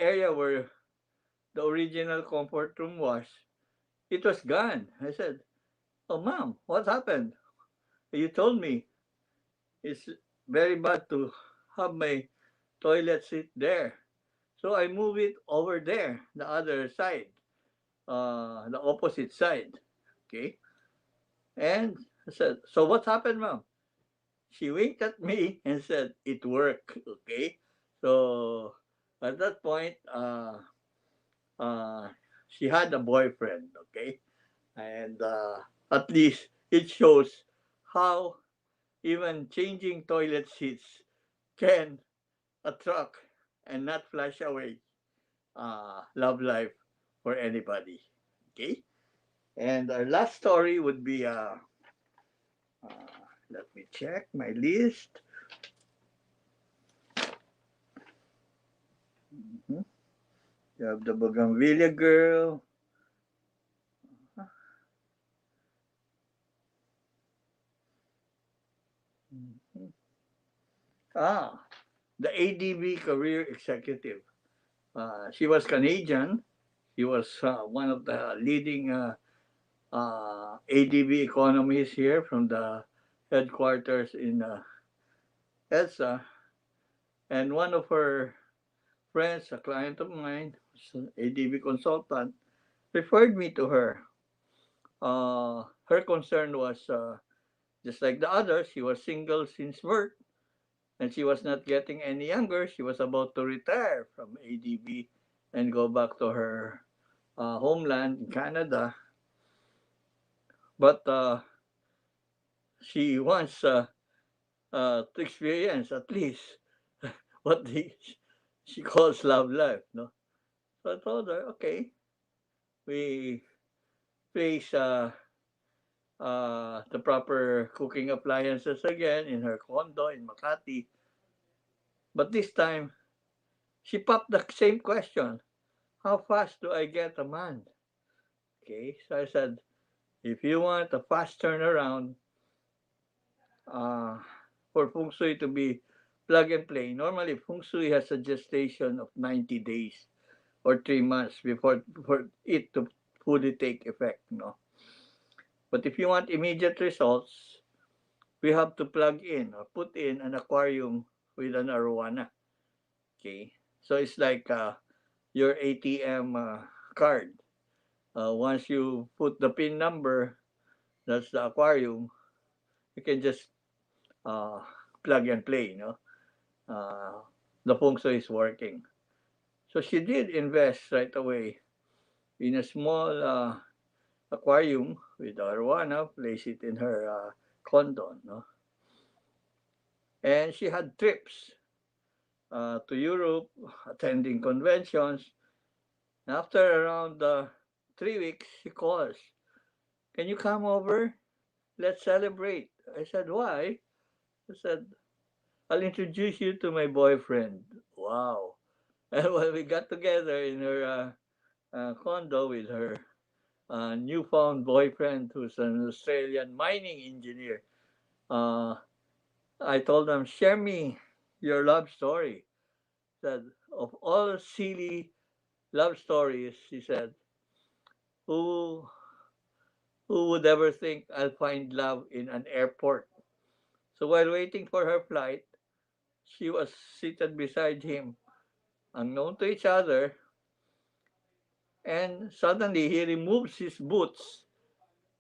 area where the original comfort room was, it was gone. I said, "Oh, mom, what happened? You told me it's very bad to have my toilet seat there." So I moved it over there, the other side, the opposite side. Okay. And I said, "So what happened, mom?" She winked at me and said, "It worked." Okay. So at that point, uh, she had a boyfriend. Okay. And at least it shows how even changing toilet seats can attract and not flash away love life for anybody. Okay. And our last story would be uh, let me check my list. Mhm. You have the Bougainvillea Girl. Mhm. Ah, the ADB Career Executive. She was Canadian. She was one of the leading ADB economists here from the headquarters in EDSA. And one of her friends, a client of mine, an ADB consultant, referred me to her. Her concern was just like the others, she was single since birth and she was not getting any younger. She was about to retire from ADB and go back to her homeland in Canada. But she wants to experience at least what she calls love life. No? So I told her, okay, we place the proper cooking appliances again in her condo in Makati. But this time, she popped the same question. How fast do I get a man? Okay, so I said, if you want a fast turnaround uh, for Feng Shui to be plug and play, normally Feng Shui has a gestation of 90 days or 3 months before for it to fully take effect. No? But if you want immediate results, we have to plug in or put in an aquarium with an arowana. Okay, so it's like your ATM card. Once you put the PIN number, that's the aquarium. You can just uh, plug and play. You know, the feng shui is working. So she did invest right away in a small aquarium with arowana, place it in her condo. No? And she had trips to Europe, attending conventions. After around 3 weeks, she calls. Can you come over? Let's celebrate. I said, why? I said, I'll introduce you to my boyfriend. Wow. And when we got together in her condo with her newfound boyfriend, who's an Australian mining engineer, uh, I told them, share me your love story. Said, of all silly love stories, she said, who who would ever think I'll find love in an airport? So while waiting for her flight, she was seated beside him, unknown to each other, and suddenly he removes his boots.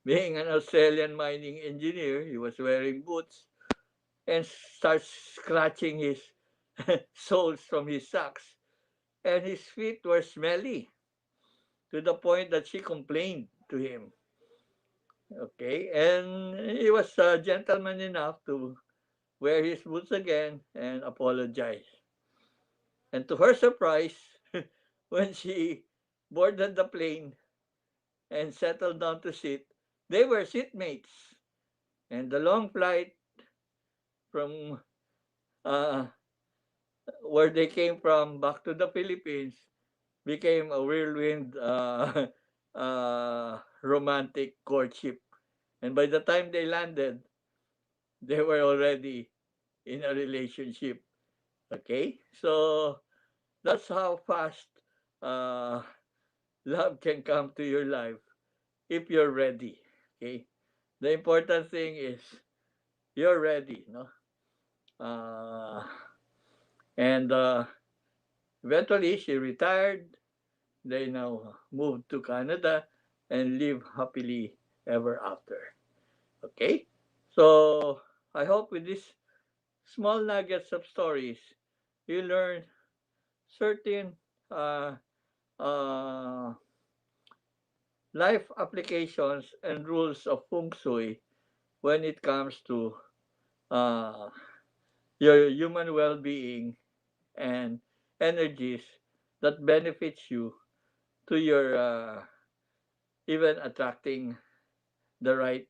Being an Australian mining engineer, he was wearing boots and starts scratching his soles from his socks. And his feet were smelly to the point that she complained to him. Okay, and he was gentleman enough to wear his boots again and apologize. And to her surprise, when she boarded the plane and settled down to sit, they were seatmates. And the long flight from uh, where they came from back to the Philippines became a whirlwind romantic courtship. And by the time they landed, they were already in a relationship. Okay? So that's how fast uh, love can come to your life if you're ready. Okay? The important thing is you're ready, no? Uh, and eventually she retired. They now moved to Canada and live happily ever after. Okay? So I hope with these small nuggets of stories, you learn certain uh, uh, life applications and rules of Feng Shui when it comes to uh, your human well-being and energies that benefits you to your even attracting the right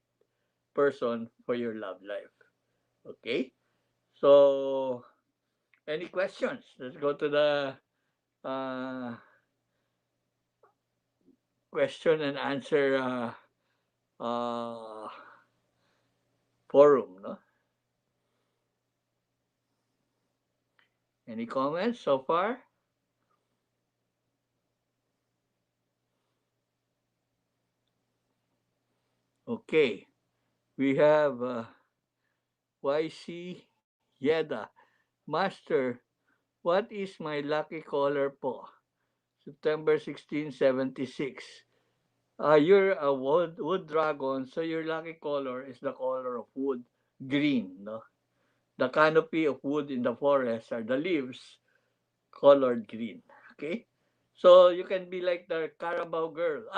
person for your love life. Okay? So, any questions? Let's go to the uh, question and answer uh, forum. No? Any comments so far? Okay. We have YC Yeda. Master, what is my lucky color po? September 1676. You're a wood dragon, so your lucky color is the color of wood, green. No? The canopy of wood in the forest are the leaves colored green. Okay? So you can be like the Carabao girl.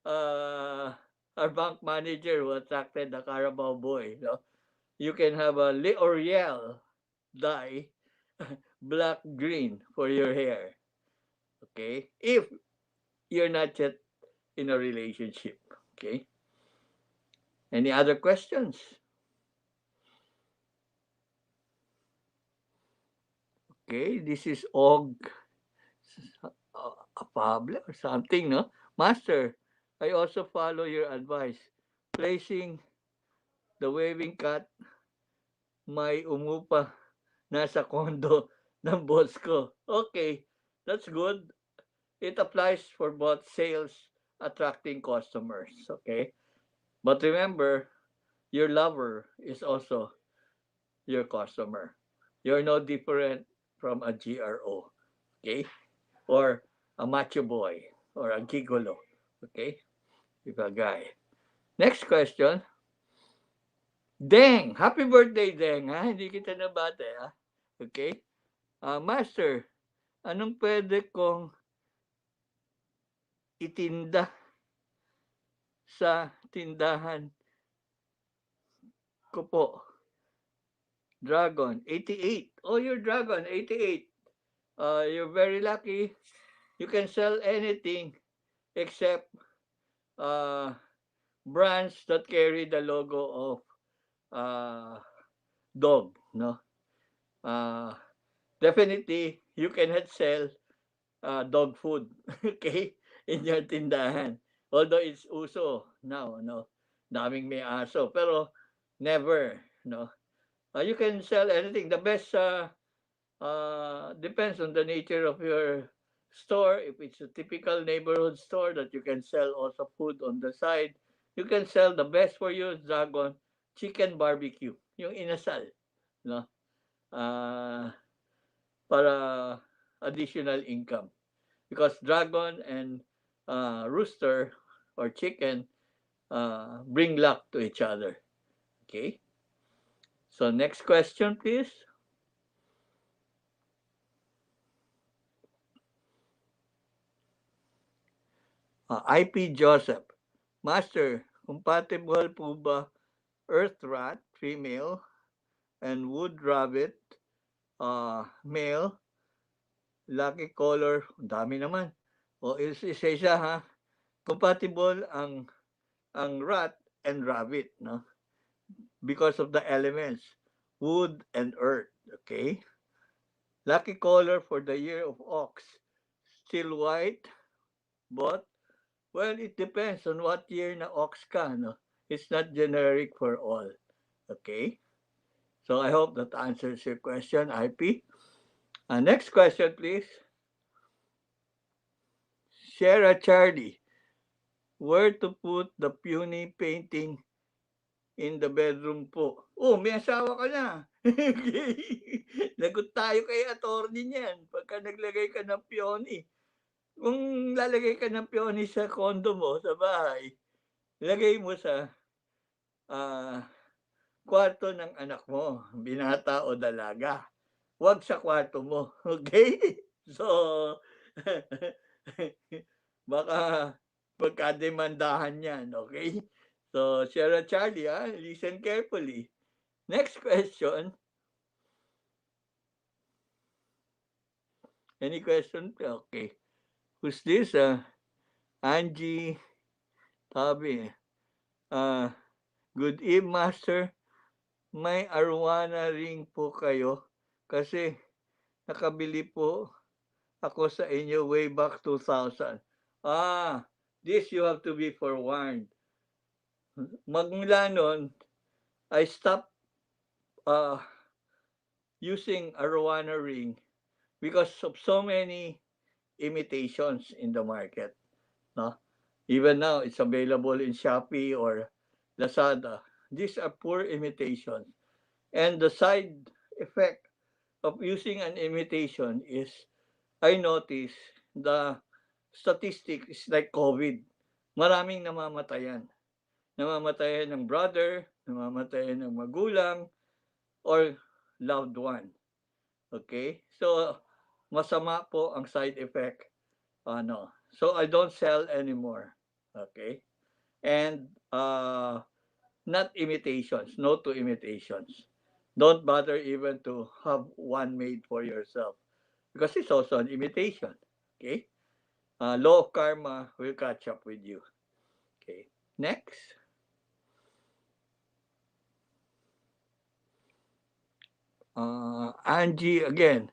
Our bank manager who attracted the Carabao boy. No? You can have a L'Oreal dye, black green for your hair. Okay? If you're not yet in a relationship. Okay? Any other questions? Okay, this is Og a Pablo or something, no? Master, I also follow your advice. Placing the waving cat may umupa nasa kondo ng boss ko. Okay, that's good. It applies for both sales, attracting customers. Okay? But remember, your lover is also your customer. You're no different from a GRO. Okay? Or a macho boy or a gigolo. Okay? If a guy. Next question. Deng! Happy birthday, Deng, ha? Hindi kita nabate, ha? Okay? Master, anong pwede kong itinda sa tindahan ko po? Dragon, 88. Oh, you're Dragon, 88. You're very lucky. You can sell anything except uh, brands that carry the logo of uh, dog, no? Uh, Definitely, you cannot sell dog food, okay, in your tindahan. Although it's uso now, no? Daming may aso. Pero never, no? You can sell anything. The best depends on the nature of your store. If it's a typical neighborhood store that you can sell also food on the side, you can sell the best for you, Dragon, chicken barbecue. Yung inasal, no? Uh, para additional income. Because dragon and rooster or chicken bring luck to each other. Okay? So next question, please. IP Joseph. Master, compatible po ba earth rat, female, and wood rabbit, male, lucky color, dami naman. O isa-isa ha. Compatible ang rat and rabbit, no? Because of the elements, wood and earth. Okay? Lucky color for the year of ox, still white, but, well, it depends on what year na ox ka, no? It's not generic for all. Okay? So I hope that answers your question, IP. Next question, please. Sarah Charlie, where to put the puny painting in the bedroom po? Oh, may asawa ka na. Lagot tayo kay attorney niyan pagka naglagay ka ng peony. Kung lalagay ka ng peony sa condo mo, sa bahay, lagay mo sa ah, kwarto ng anak mo, binata o dalaga. Huwag sa kwarto mo. Okay? So, baka pagkademandahan yan. Okay? So, Sarah Charlie, listen carefully. Next question. Any question? Okay. Who's this? Angie Tabi. Good evening, Master. May arwana ring po kayo kasi nakabili po ako sa inyo way back 2000. This you have to be forewarned. Magmula nun, I stopped using arwana ring because of so many imitations in the market. No? Even now, it's available in Shopee or Lazada. These are poor imitations. And the side effect of using an imitation is, I notice, the statistic is like COVID. Maraming namamatayan. Namamatayan ng brother, namamatayan ng magulang, or loved one. Okay? So, masama po ang side effect. So, I don't sell anymore. Okay? And not imitations. No to imitations. Don't bother even to have one made for yourself because it's also an imitation. Okay? Law of karma will catch up with you. Okay. Next. Angie again.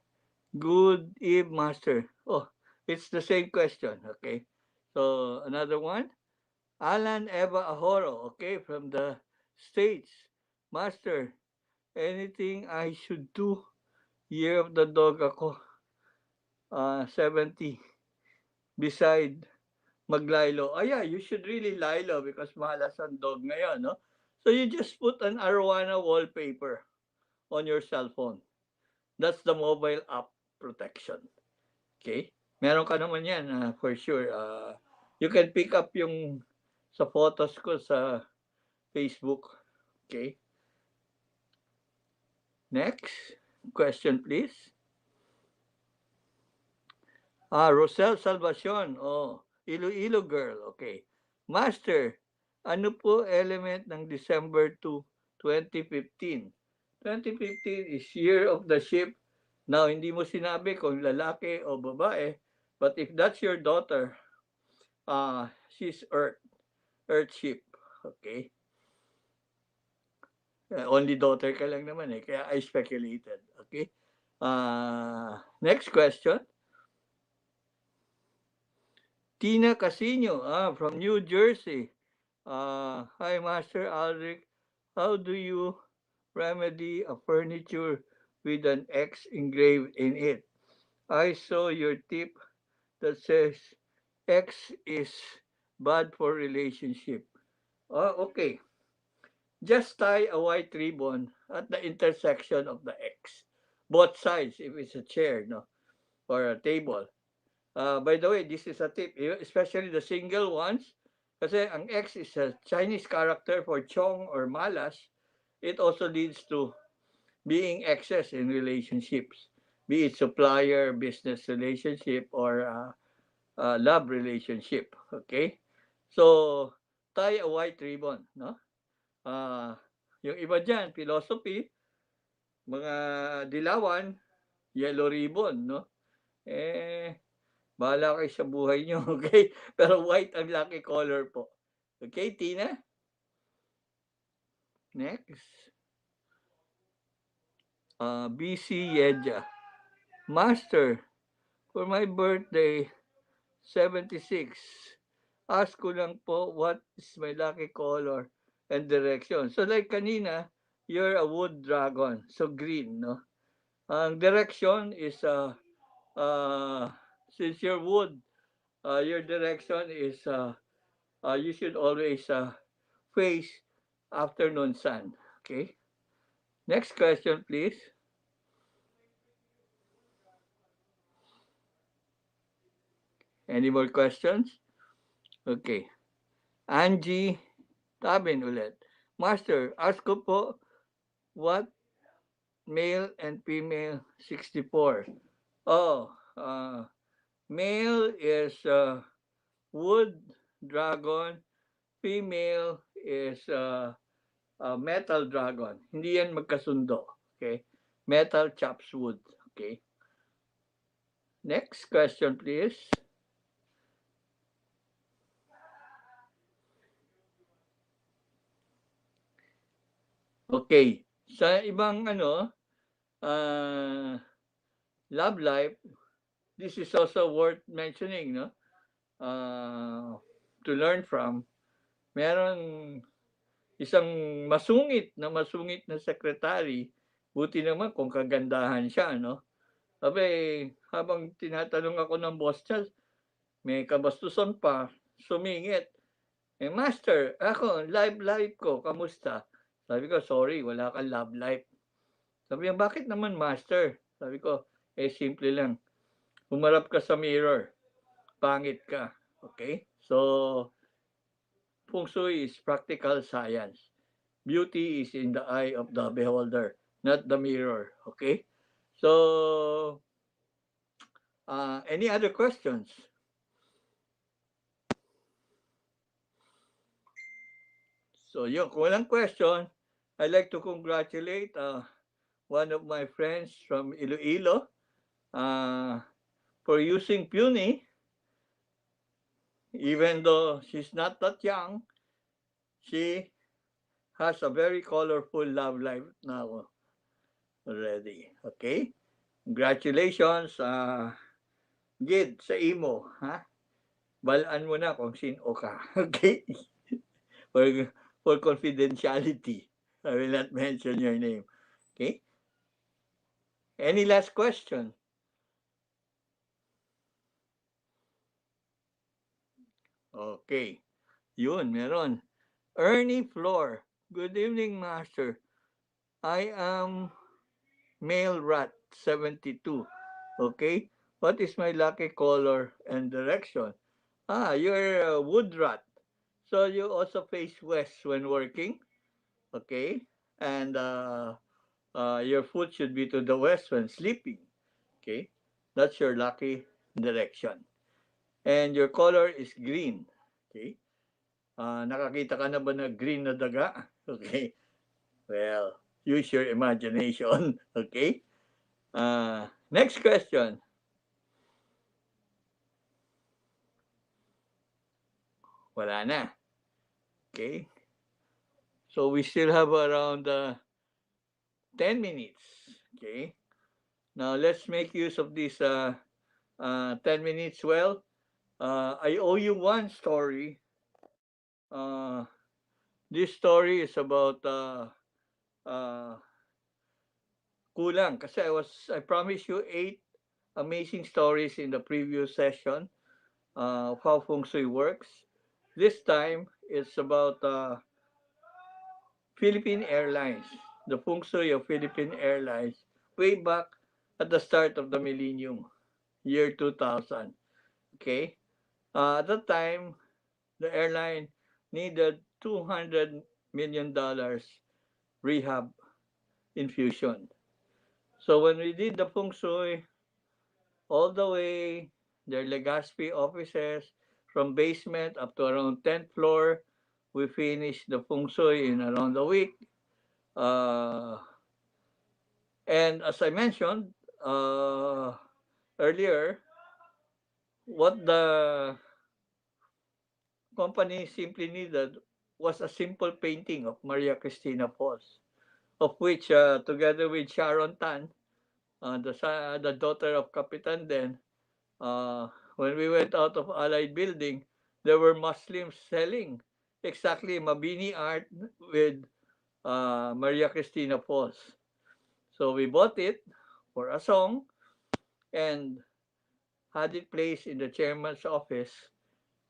Good eve, Master. Oh, it's the same question. Okay. So another one. Alan Eva Ahoro. Okay, from the States. Master, anything I should do? Year of the dog ako. 70. Beside maglilo. Yeah, you should really lilo because malas ang dog ngayon, no? So you just put an arowana wallpaper on your cell phone. That's the mobile app protection. Okay? Meron ka naman yan, for sure. You can pick up yung sa photos ko sa Facebook. Okay? Next question, please. Rosel Salvacion. Oh, Iloilo Girl. Okay. Master, ano po element ng December 2, 2015? 2015 is Year of the Ship. Now, hindi mo sinabi kung lalaki o babae, but if that's your daughter, she's Earth ship. Okay? Only daughter ka lang naman kaya I speculated. Okay? Next question. Tina Casino, from New Jersey. Hi, Master Aldric. How do you remedy a furniture with an X engraved in it? I saw your tip that says X is bad for relationship. Okay. Just tie a white ribbon at the intersection of the X. Both sides, if it's a chair, no, or a table. By the way, this is a tip, especially the single ones, kasi ang X is a Chinese character for chong or malas. It also leads to being excess in relationships, be it supplier, business relationship, or love relationship. Okay? So, tie a white ribbon, no? Yung iba dyan, philosophy, mga dilawan, yellow ribbon, no? Bahala kayo sa buhay nyo, okay? Pero white ang lucky color po. Okay, Tina? Next. BC Yedja. Master, for my birthday, 76. Ask ko lang po what is my lucky color and direction. So like kanina, you're a wood dragon. So green, no? Ang direction is uh, since you're wood, your direction is you should always face afternoon sun. Okay. Next question, please. Any more questions? Okay. Angie Tabin ulit. Master, ask ko po what male and female 64. Oh, male is wood dragon, female is metal dragon. Hindi yan magkasundo. Okay? Metal chops wood. Okay? Next question, please. Okay. Sa ibang love life, this is also worth mentioning, no? To learn from. Meron isang masungit na secretary, buti naman kung kagandahan siya, no? Sabi, habang tinatanong ako ng boss niya, may kabastusan pa, sumingit. Master, ako, life ko, kamusta? Sabi ko, sorry, wala kang love life. Sabi niya, bakit naman, master? Sabi ko, simple lang. Humarap ka sa mirror. Pangit ka. Okay? So, Feng Shui is practical science. Beauty is in the eye of the beholder, not the mirror. Okay? So, any other questions? So, yun, kung walang question, I'd like to congratulate one of my friends from Iloilo for using puny. Even though she's not that young, she has a very colorful love life now already. Okay? Congratulations, Gid, sa imo. Ha? Balaan mo na kung sino ka. Okay? for, for confidentiality, I will not mention your name. Okay? Any last question? Okay. Yun, meron. Ernie Floor. Good evening, Master. I am male rat 72. Okay? What is my lucky color and direction? You're a wood rat. So you also face west when working. Okay? And your foot should be to the west when sleeping. Okay? That's your lucky direction. And your color is green. Okay? Nakakita ka na ba na green na daga? Okay? Well, use your imagination. Okay? Next question. Wala na. Okay? So we still have around 10 minutes. Okay? Now let's make use of this 10 minutes well. I owe you one story. This story is about kulang kasi I promised you 8 amazing stories in the previous session of how Feng Shui works. This time it's about Philippine Airlines, the Feng Shui of Philippine Airlines, way back at the start of the millennium, year 2000. Okay? At that time, the airline needed $200 million rehab infusion. So when we did the Feng Shui, all the way, their Legazpi offices, from basement up to around 10th floor, we finished the Feng Shui in around a week. And as I mentioned earlier, what the company simply needed was a simple painting of Maria Cristina Falls, of which, together with Sharon Tan, the daughter of Kapitan Den, when we went out of Allied Building, there were Muslims selling exactly Mabini art with Maria Cristina Falls. So we bought it, for a song and had it placed in the chairman's office,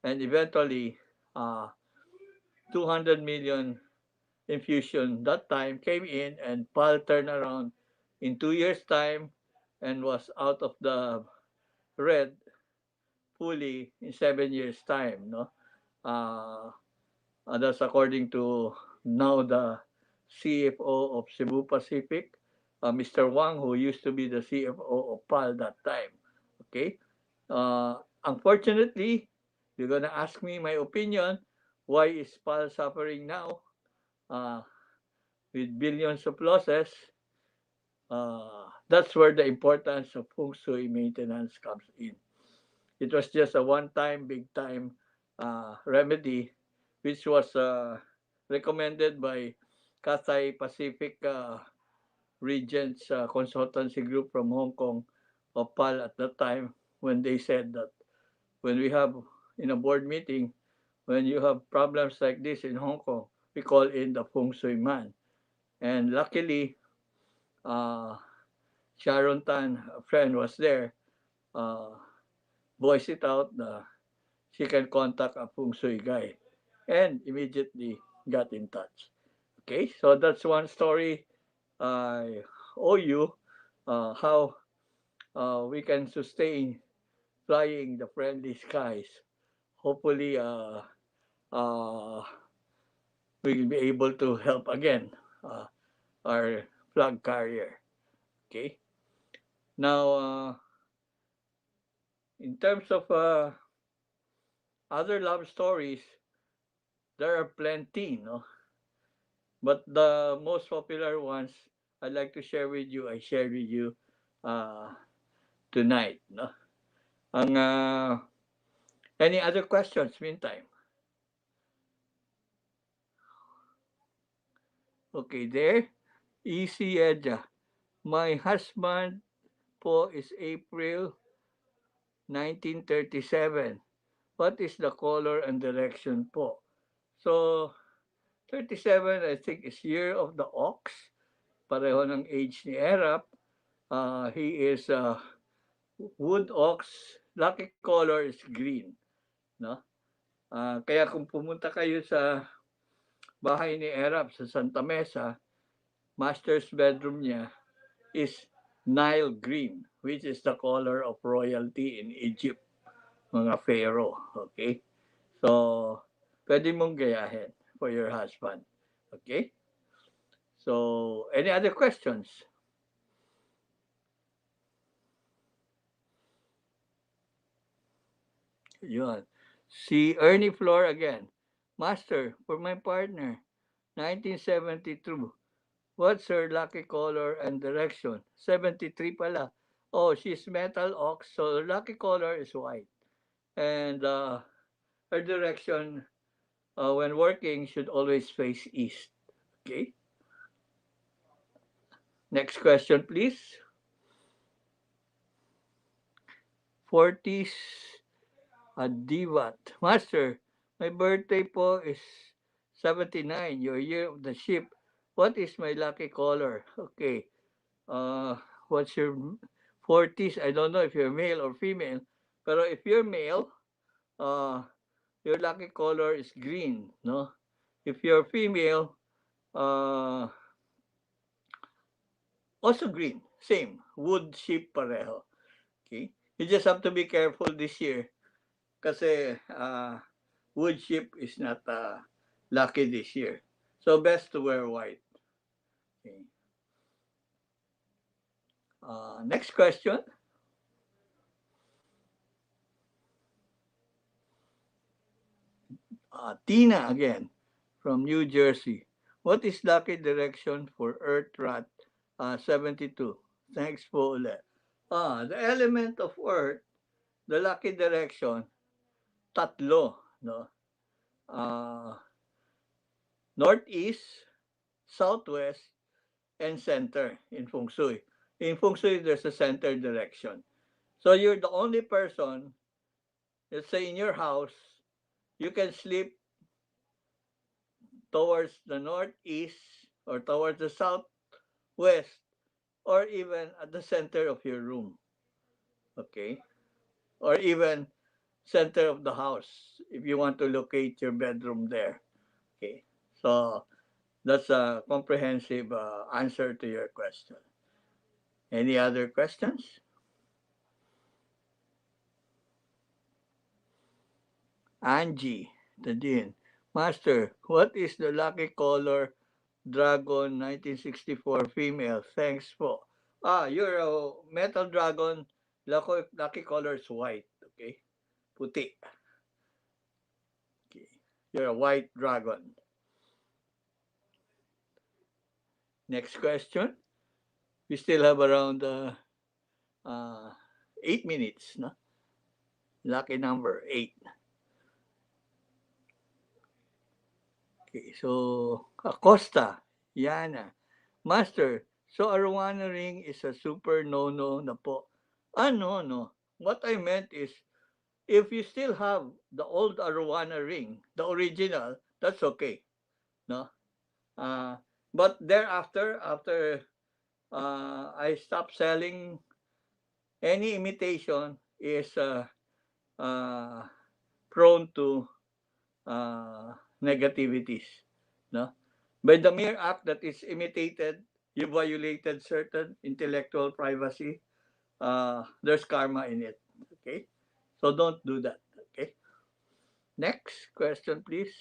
and eventually 200 million infusion that time came in, and PAL turned around in 2 years time and was out of the red fully in 7 years time, no. uh, that's according to now the CFO of Cebu Pacific, Mr. Wang, who used to be the CFO of PAL that time. Okay. Unfortunately, you're gonna ask me my opinion. Why is PAL suffering now uh, with billions of losses? That's where the importance of Feng Shui maintenance comes in. It was just a one-time, big-time remedy, which was recommended by Cathay Pacific Regents Consultancy Group from Hong Kong, PAL at that time, when they said that when we have in a board meeting, when you have problems like this in Hong Kong, we call in the Feng Shui man. And luckily, uh, Sharon Tan, a friend, was there, uh, voice it out. She can contact a Feng Shui guy and immediately got in touch. Okay, so that's one story I owe you, how we can sustain flying the friendly skies. Hopefully, uh, we'll be able to help again uh, our flag carrier. Okay, now in terms of other love stories, there are plenty, no? But the most popular ones I'd like to share with you, I shared with you uh, tonight, no? Ang, any other questions meantime? Okay, there. Easy Edja. My husband po is April 1937. What is the color and direction po? So, 37, I think, is year of the ox. Pareho ng age ni Erap. He is wood ox. Lucky color is green. No? Kaya kung pumunta kayo sa bahay ni Erap sa Santa Mesa, master's bedroom niya is Nile green, which is the color of royalty in Egypt, mga pharaoh. Okay? So, pwede mong gayahin for your husband. Okay? So, any other questions? Yun. Si Ernie Flor again. Master, for my partner, 1972. What's her lucky color and direction? 73 pala. Oh, she's metal ox, so her lucky color is white. And her direction when working should always face east. Okay? Next question, please. 40s Adivat. Master, my birthday po is 79, your year of the ship. What is my lucky color? Okay. What's your 40s? I don't know if you're male or female. Pero if you're male, uh, your lucky color is green, no? If you're female, uh, also green. Same. Wood, sheep, pareho. Okay? You just have to be careful this year kasi wood sheep is not lucky this year. So best to wear white. Okay. Next question. Tina again from New Jersey. What is lucky direction for Earth Rat 72? Thanks po ulit. The element of Earth, the lucky direction, tatlo, no? Northeast, southwest, and center in Feng Shui. In Feng Shui, there's a center direction. So you're the only person, let's say in your house, you can sleep towards the northeast or towards the southwest or even at the center of your room. Okay? Or even center of the house if you want to locate your bedroom there. Okay? So that's a comprehensive answer to your question. Any other questions? Angie, Tadin. Master, what is the lucky color dragon 1964 female? Thanks po. You're a metal dragon. Lucky color is white. Okay? Puti. Okay. You're a white dragon. Next question. We still have around 8 minutes. No? Lucky number 8. Okay, so Acosta, Yana. Master, so arowana ring is a super no-no na po. No. What I meant is, if you still have the old arowana ring, the original, that's okay. No? But thereafter, after I stopped selling, any imitation is prone to negativities. No? By the mere act that is imitated, you violated certain intellectual privacy. There's karma in it. Okay? So don't do that. Okay? Next question, please.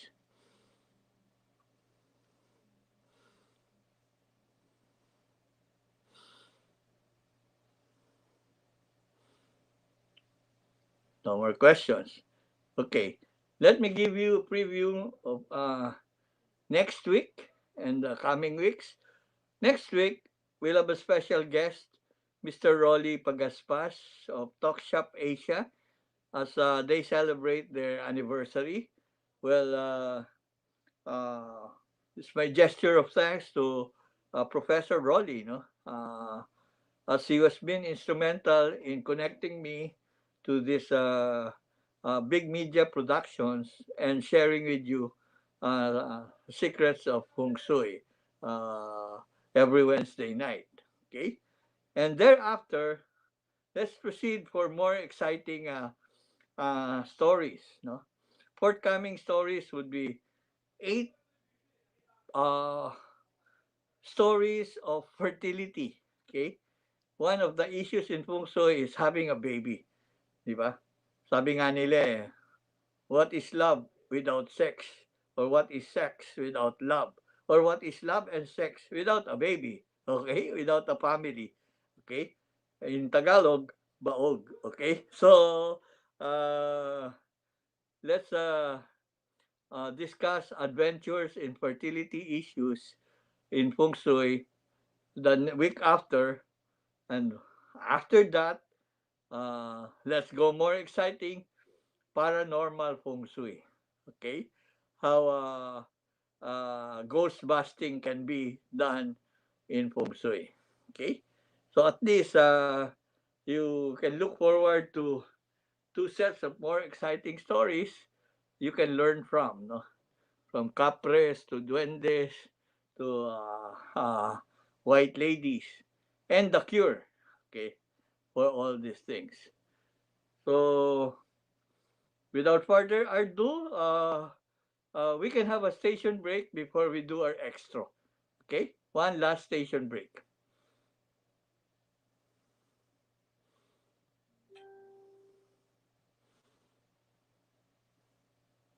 No more questions. Okay. Let me give you a preview of next week and the coming weeks. Next week, we'll have a special guest, Mr. Rolly Pagaspas of Talk Shop Asia, as they celebrate their anniversary. Well, it's my gesture of thanks to Professor Rolly, as he has been instrumental in connecting me to this big media productions and sharing with you secrets of Feng Shui every Wednesday night. Okay, and thereafter, let's proceed for more exciting stories. No, forthcoming stories would be 8 stories of fertility. Okay, one of the issues in Feng Shui is having a baby. Di ba? Sabi nga nila what is love without sex? Or what is sex without love? Or what is love and sex without a baby? Okay? Without a family. Okay? In Tagalog, baog. Okay? So, let's discuss adventures in fertility issues in Feng Shui the week after. And after that, let's go more exciting, paranormal Feng Shui. Okay? How ghost busting can be done in Feng Shui. Okay? So at least you can look forward to 2 sets of more exciting stories you can learn from. No? From capres to duendes to white ladies and the cure. Okay? For all these things. So, without further ado, we can have a station break before we do our extra. Okay? One last station break.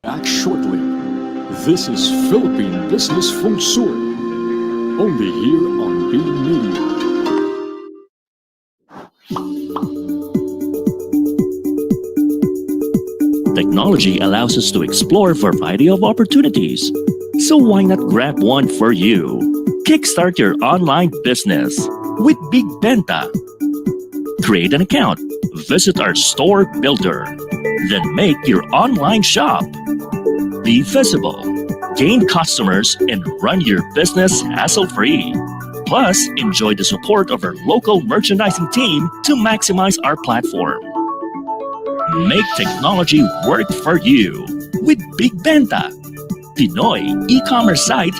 Back shortly. This is Philippine Business Feng Shui. Only here on Being Media. Technology allows us to explore a variety of opportunities. So why not grab one for you? Kickstart your online business with Big Benta. Create an account, visit our store builder, then make your online shop. Be visible, gain customers, and run your business hassle-free. Plus, enjoy the support of our local merchandising team to maximize our platform. Make technology work for you with Big Benta, Pinoy e-commerce site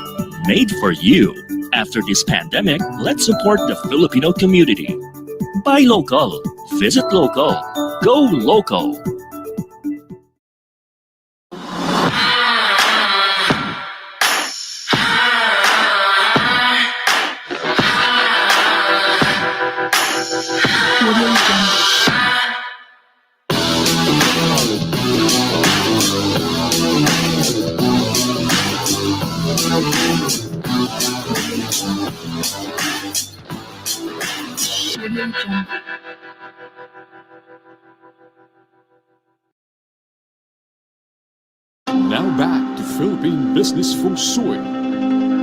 made for you After this pandemic, let's support the Filipino community. Buy local, visit local, go local. Now back to Philippine Business Feng Shui,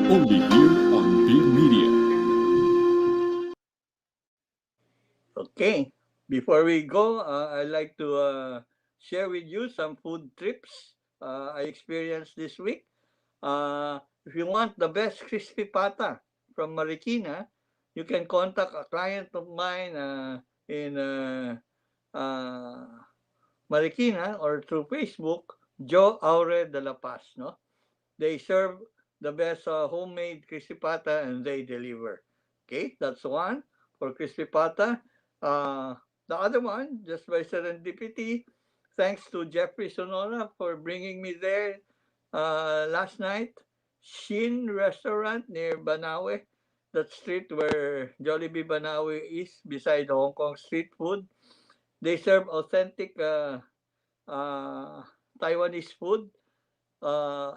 only here on Big Media. Okay, before we go, I'd like to share with you some food trips I experienced this week. If you want the best crispy pata from Marikina, you can contact a client of mine in Marikina or through Facebook, Joe Aure de la Paz. No, they serve the best homemade crispy pata and they deliver. Okay, that's one for crispy pata. The other one, just by serendipity, thanks to Jeffrey Sonora for bringing me there last night. Shin Restaurant near Banawe, that street where Jollibee Banawe is, beside the Hong Kong street food. They serve authentic Taiwanese food.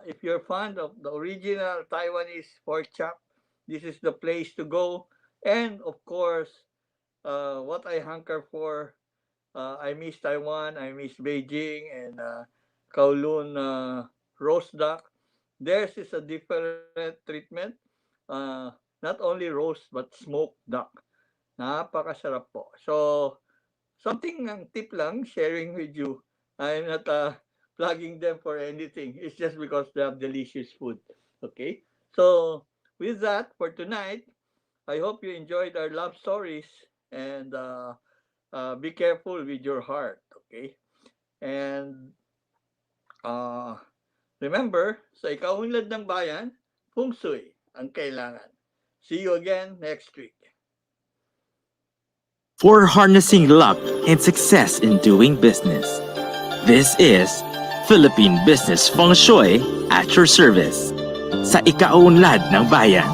If you're fond of the original Taiwanese pork chop, this is the place to go. And of course, what I hanker for, I miss Taiwan, I miss Beijing, and Kowloon roast duck. Theirs is a different treatment. Not only roast, but smoked duck. Napakasarap po. So, something ang tip lang, sharing with you. I'm not plugging them for anything. It's just because they have delicious food. Okay? So, with that, for tonight, I hope you enjoyed our love stories and be careful with your heart. Okay? And remember, sa ikaunlad ng bayan, Feng Shui ang kailangan. See you again next week. For harnessing luck and success in doing business. This is Philippine Business Feng Shui at your service. Sa ikaunlad ng bayan,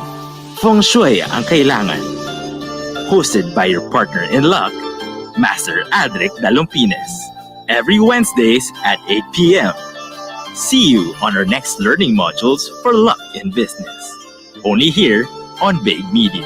Feng Shui ang kailangan. Hosted by your partner in luck, Master Aldric Dalumpines. Every Wednesdays at 8 p.m. See you on our next learning modules for luck in business. Only here on Big Media.